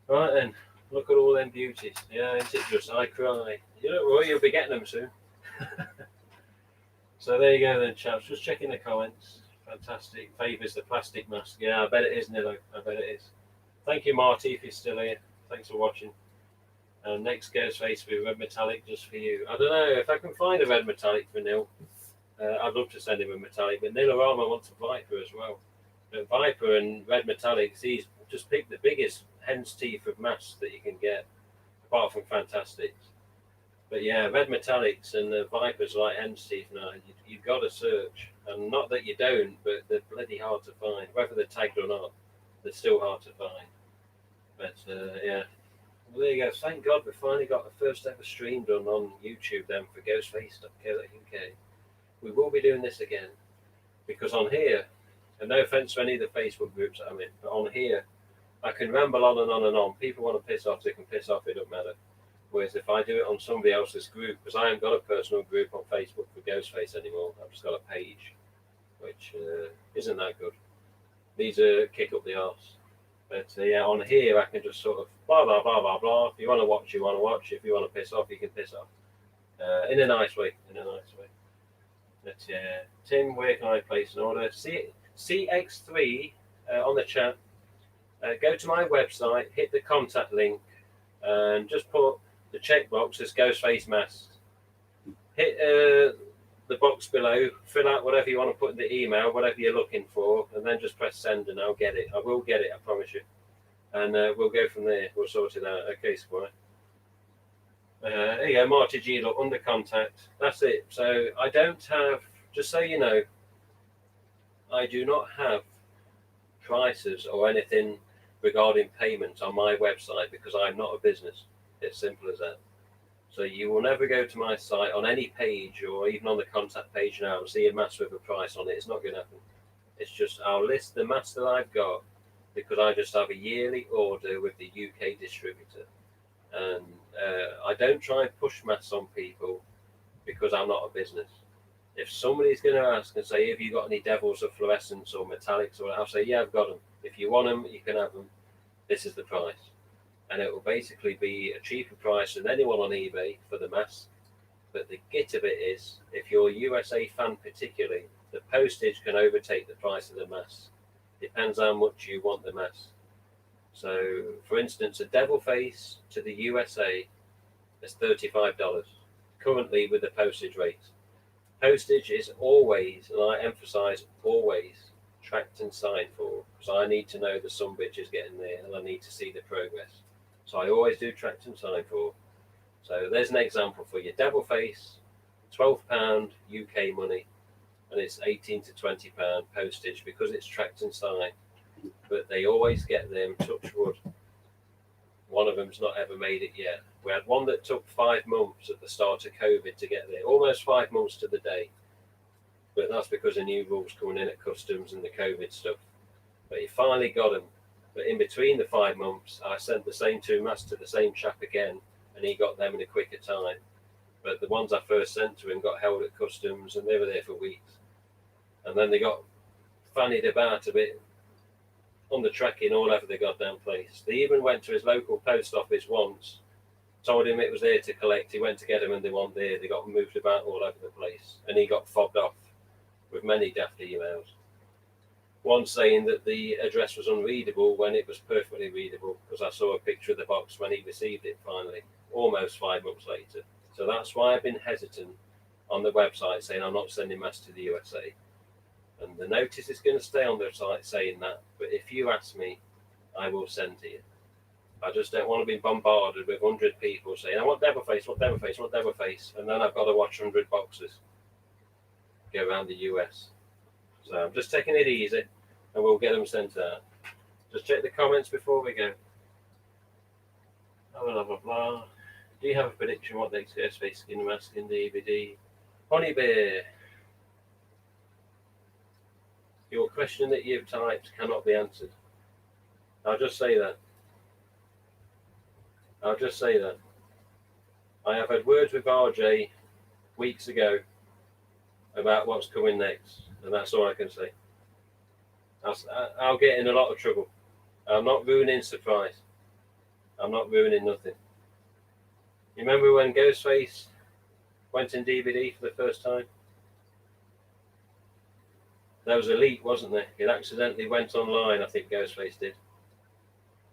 Right then, look at all them beauties. Yeah, isn't it just? I cry. You don't worry, you'll be getting them soon. So there you go then, chaps. Just checking the comments. Fantastic. Favours the plastic mask. Yeah, I bet it is, Nilo. I bet it is. Thank you, Marty, if you're still here. Thanks for watching. And next Ghostface will be red metallic just for you. I don't know if I can find a red metallic for Neil. I'd love to send him a metallic, but Nilarama wants a Viper as well. But Viper and red metallics, he's just picked the biggest hen's teeth of masks that you can get, apart from Fantastics. But yeah, red metallics and the Vipers like hen's teeth now. You've got to search, and not that you don't, but they're bloody hard to find. Whether they're tagged or not, they're still hard to find. But yeah. Well, there you go. Thank God we finally got the first ever stream done on YouTube then for ghostface.co.uk. We will be doing this again because on here, and no offense to any of the Facebook groups that I'm in, but on here, I can ramble on and on and on. People want to piss off, they can piss off, it doesn't matter. Whereas if I do it on somebody else's group, because I haven't got a personal group on Facebook for Ghostface anymore, I've just got a page, which isn't that good. Needs a kick up the arse. But yeah, on here I can just sort of blah blah blah blah blah. If you want to watch, you want to watch. If you want to piss off, you can piss off. In a nice way. In a nice way. But yeah, Tim, where can I place an order? CX3 on the chat. Go to my website, hit the contact link, and just put the checkbox as Ghostface Masks. Hit the box below, fill out whatever you want to put in the email, whatever you're looking for, and then just press send and I'll get it. I will get it, I promise you. And we'll go from there. We'll sort it out. Okay, Squire. There you go, Marty G, look, under contact. That's it. So I don't have, just so you know, I do not have prices or anything regarding payment on my website because I'm not a business. It's simple as that. So you will never go to my site on any page or even on the contact page now and see a mask with a price on it. It's not going to happen. It's just I'll list the masks that I've got because I just have a yearly order with the UK distributor. And I don't try and push masks on people because I'm not a business. If somebody's going to ask and say, have you got any devils of fluorescence or metallics, or I'll say, yeah, I've got them. If you want them, you can have them. This is the price. And it will basically be a cheaper price than anyone on eBay for the mask. But the git of it is, if you're a USA fan particularly, the postage can overtake the price of the mask. Depends how much you want the mask. So, for instance, a devil face to the USA is $35, currently with the postage rate. Postage is always, and I emphasize always, tracked and signed for, because I need to know the some bitch is getting there and I need to see the progress. So I always do tracked and signed for. So there's an example for you. Devil face, £12 UK money, and it's £18 to £20 postage because it's tracked and signed. But they always get them, touch wood. One of them's not ever made it yet. We had one that took 5 months at the start of COVID to get there, almost 5 months to the day. But that's because of new rules coming in at customs and the COVID stuff. But he finally got them. But in between the 5 months, I sent the same 2 masks to the same chap again, and he got them in a quicker time. But the ones I first sent to him got held at customs, and they were there for weeks. And then they got fannied about a bit on the tracking all over the goddamn place. They even went to his local post office once, told him it was there to collect. He went to get them, and they weren't there. They got moved about all over the place, and he got fobbed off with many daft emails. One saying that the address was unreadable when it was perfectly readable, because I saw a picture of the box when he received it finally, almost 5 months later. So that's why I've been hesitant on the website saying I'm not sending masks to the USA. And the notice is going to stay on the site saying that, but if you ask me, I will send to you. I just don't want to be bombarded with 100 people saying, I want devil face, what devil face, what devil face, and then I've got to watch 100 boxes go around the US. So I'm just taking it easy, and we'll get them sent out. Just check the comments before we go. Blah, blah, blah, blah. Do you have a prediction what next Ghostface skin mask in the EBD? Honey Bear. Your question that you've typed cannot be answered. I'll just say that. I'll just say that. I have had words with RJ weeks ago about what's coming next, and that's all I can say. I'll get in a lot of trouble. I'm not ruining surprise. I'm not ruining nothing. You remember when Ghostface went in DVD for the first time? There was a leak, wasn't there? It accidentally went online, I think Ghostface did.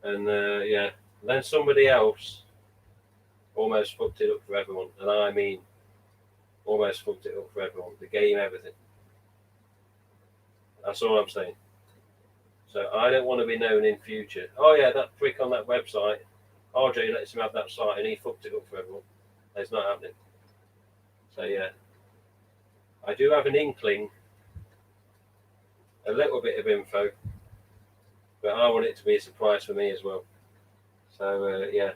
And yeah, then somebody else almost fucked it up for everyone, and I mean almost fucked it up for everyone. The game, everything. That's all I'm saying. So I don't want to be known in future. Oh yeah, that prick on that website, RJ lets him have that site, and he fucked it up for everyone. It's not happening. So yeah, I do have an inkling, a little bit of info, but I want it to be a surprise for me as well. So yeah,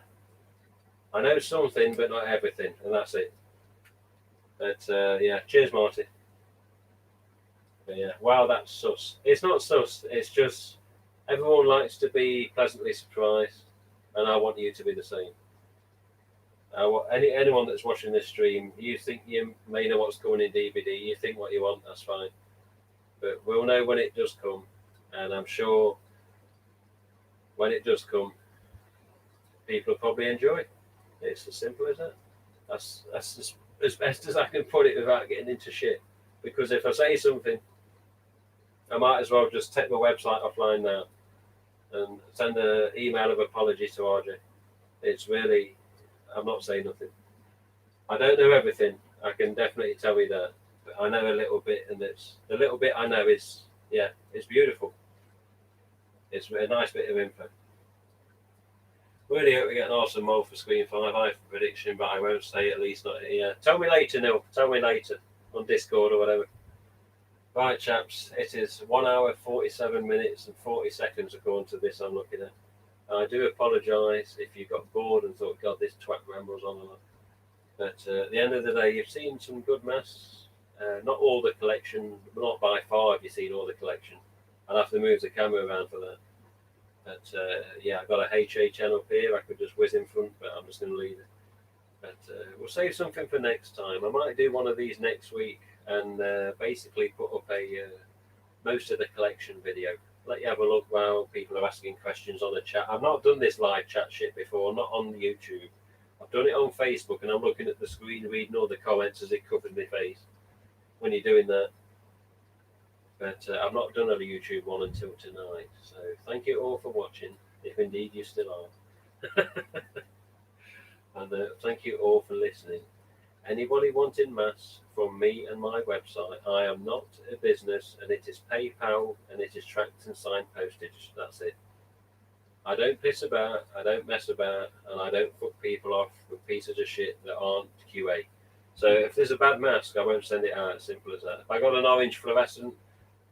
I know something, but not everything, and that's it. But yeah, cheers, Marty. But yeah, wow, that's sus. It's not sus. It's just everyone likes to be pleasantly surprised, and I want you to be the same. Anyone that's watching this stream, you think you may know what's coming in DVD. You think what you want, that's fine. But we'll know when it does come, and I'm sure when it does come, people will probably enjoy it. It's as simple as that. That's as best as I can put it without getting into shit. Because if I say something, I might as well just take my website offline now and send an email of apology to RJ. It's really, I'm not saying nothing. I don't know everything. I can definitely tell you that. But I know a little bit, and it's the little bit I know is, yeah, it's beautiful. It's a nice bit of info. Really hope we get an awesome mold for Screen 5. I have a prediction, but I won't say at least not here. Tell me later, Neil. Tell me later on Discord or whatever. Right, chaps, it is 1 hour, 47 minutes and 40 seconds according to this I'm looking at. I do apologise if you got bored and thought, God, this twat rambles on and on. But at the end of the day, you've seen some good masks. Not all the collection, not by far have you seen all the collection. I'll have to move the camera around for that. But yeah, I've got a HA channel here. I could just whiz in front, but I'm just going to leave it. But we'll save something for next time. I might do one of these next week and basically put up a most of the collection video. Let you have a look while people are asking questions on the chat. I've not done this live chat shit before, not on YouTube. I've done it on Facebook, and I'm looking at the screen, reading all the comments as it covers my face when you're doing that. But I've not done a YouTube one until tonight. So thank you all for watching, if indeed you still are. And thank you all for listening. Anybody wanting mass from me and my website, I am not a business, and it is PayPal, and it is tracked and signed postage. That's it. I don't piss about, I don't mess about, and I don't fuck people off with pieces of shit that aren't QA. So if there's a bad mask, I won't send it out. Simple as that. If I got an orange fluorescent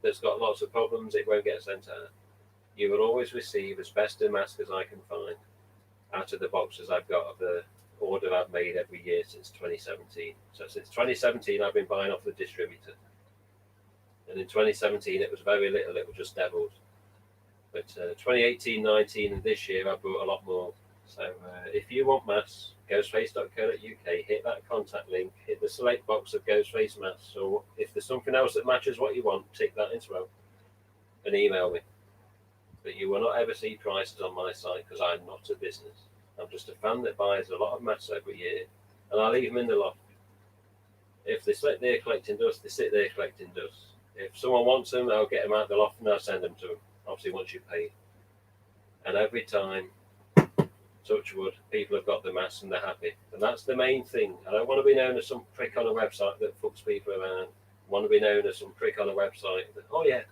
that's got lots of problems, it won't get sent out. You will always receive as best a mask as I can find out of the boxes I've got of the order I've made every year since 2017. So since 2017, I've been buying off the distributor. And in 2017, it was very little, it was just devils. But 2018, 19, and this year, I brought a lot more. So if you want masks, ghostface.co.uk, hit that contact link, hit the select box of Ghostface masks, or if there's something else that matches what you want, tick that as well, and email me. But you will not ever see prices on my site because I'm not a business. I'm just a fan that buys a lot of masks every year, and I leave them in the loft. If they sit there collecting dust, they sit there collecting dust. If someone wants them, I'll get them out of the loft and I'll send them to them, obviously once you pay. And every time, touch wood, people have got the masks and they're happy. And that's the main thing. I don't want to be known as some prick on a website that fucks people around. I want to be known as some prick on a website that, oh yeah,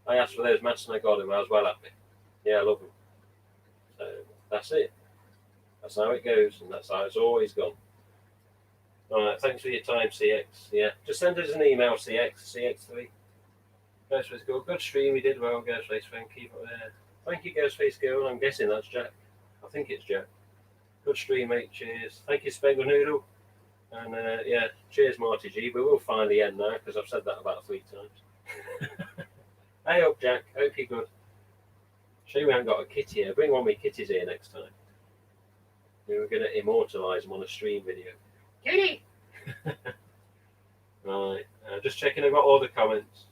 I asked for those masks and I got them. I was well happy. Yeah, I love them. So that's it. That's how it goes, and that's how it's always gone. All right, thanks for your time, CX. Yeah, just send us an email, CX3. Ghostface Girl, good stream. You did well, Ghostface. Thank you. Thank you, Ghostface Girl. I'm guessing that's Jack. I think it's Jack. Good stream, mate. Cheers. Thank you, Spengle Noodle. And yeah, cheers, Marty G. We will finally end now because I've said that about 3 times. Hey up, Jack. Hope you're good. Sure, we haven't got a kitty here. Bring one of my kitties here next time. We were going to immortalise them on a stream video. Kitty! Right. Just checking I've got all the comments.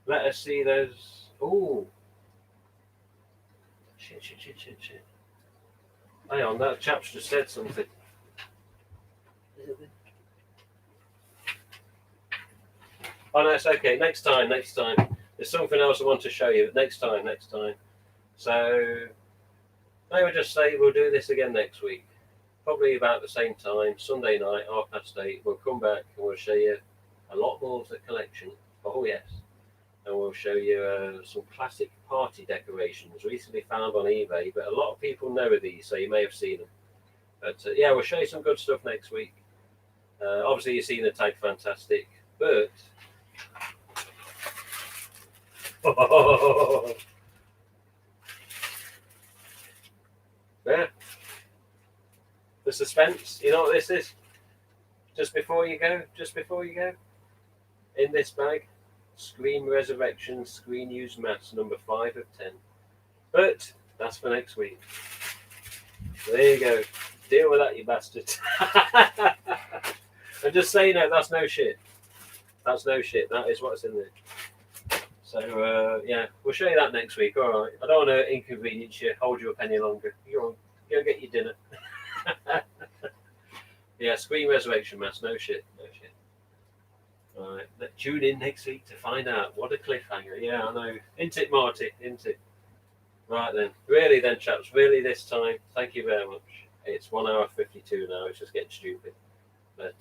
Let us see those. Ooh. Shit. Hang on, that chap's just said something. Oh no, it's okay. Next time. There's something else I want to show you. Next time. So I would just say we'll do this again next week. Probably about the same time, Sunday night, 8:30. We'll come back and we'll show you a lot more of the collection. Oh yes. And we'll show you some classic party decorations recently found on eBay, but a lot of people know of these, so you may have seen them. But yeah, we'll show you some good stuff next week. Obviously, you've seen the tag Fantastic, but yeah, the suspense. You know what this is? Just before you go, in this bag, Scream Resurrection Screen Used Mats number 5 of 10. But that's for next week. So there you go. Deal with that, you bastard. And just say no, that's no shit. That's no shit. That is what's in there. So yeah, we'll show you that next week. All right. I don't want to inconvenience you, hold you up any longer. Go get your dinner. Yeah, Screen Resurrection Mass. No shit. All right. Tune in next week to find out. What a cliffhanger. Yeah, I know. Isn't it, Marty? Isn't it? Right then. Really then, chaps. Really this time. Thank you very much. It's 1 hour 52 now. It's just getting stupid. But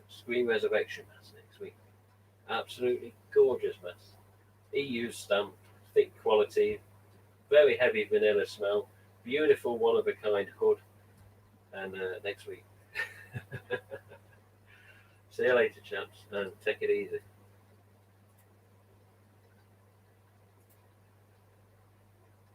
Screen Resurrection Mass next week. Absolutely gorgeous mass. EU stamp, thick quality, very heavy vanilla smell, beautiful one of a kind hood. And next week. See you later, chaps, and take it easy.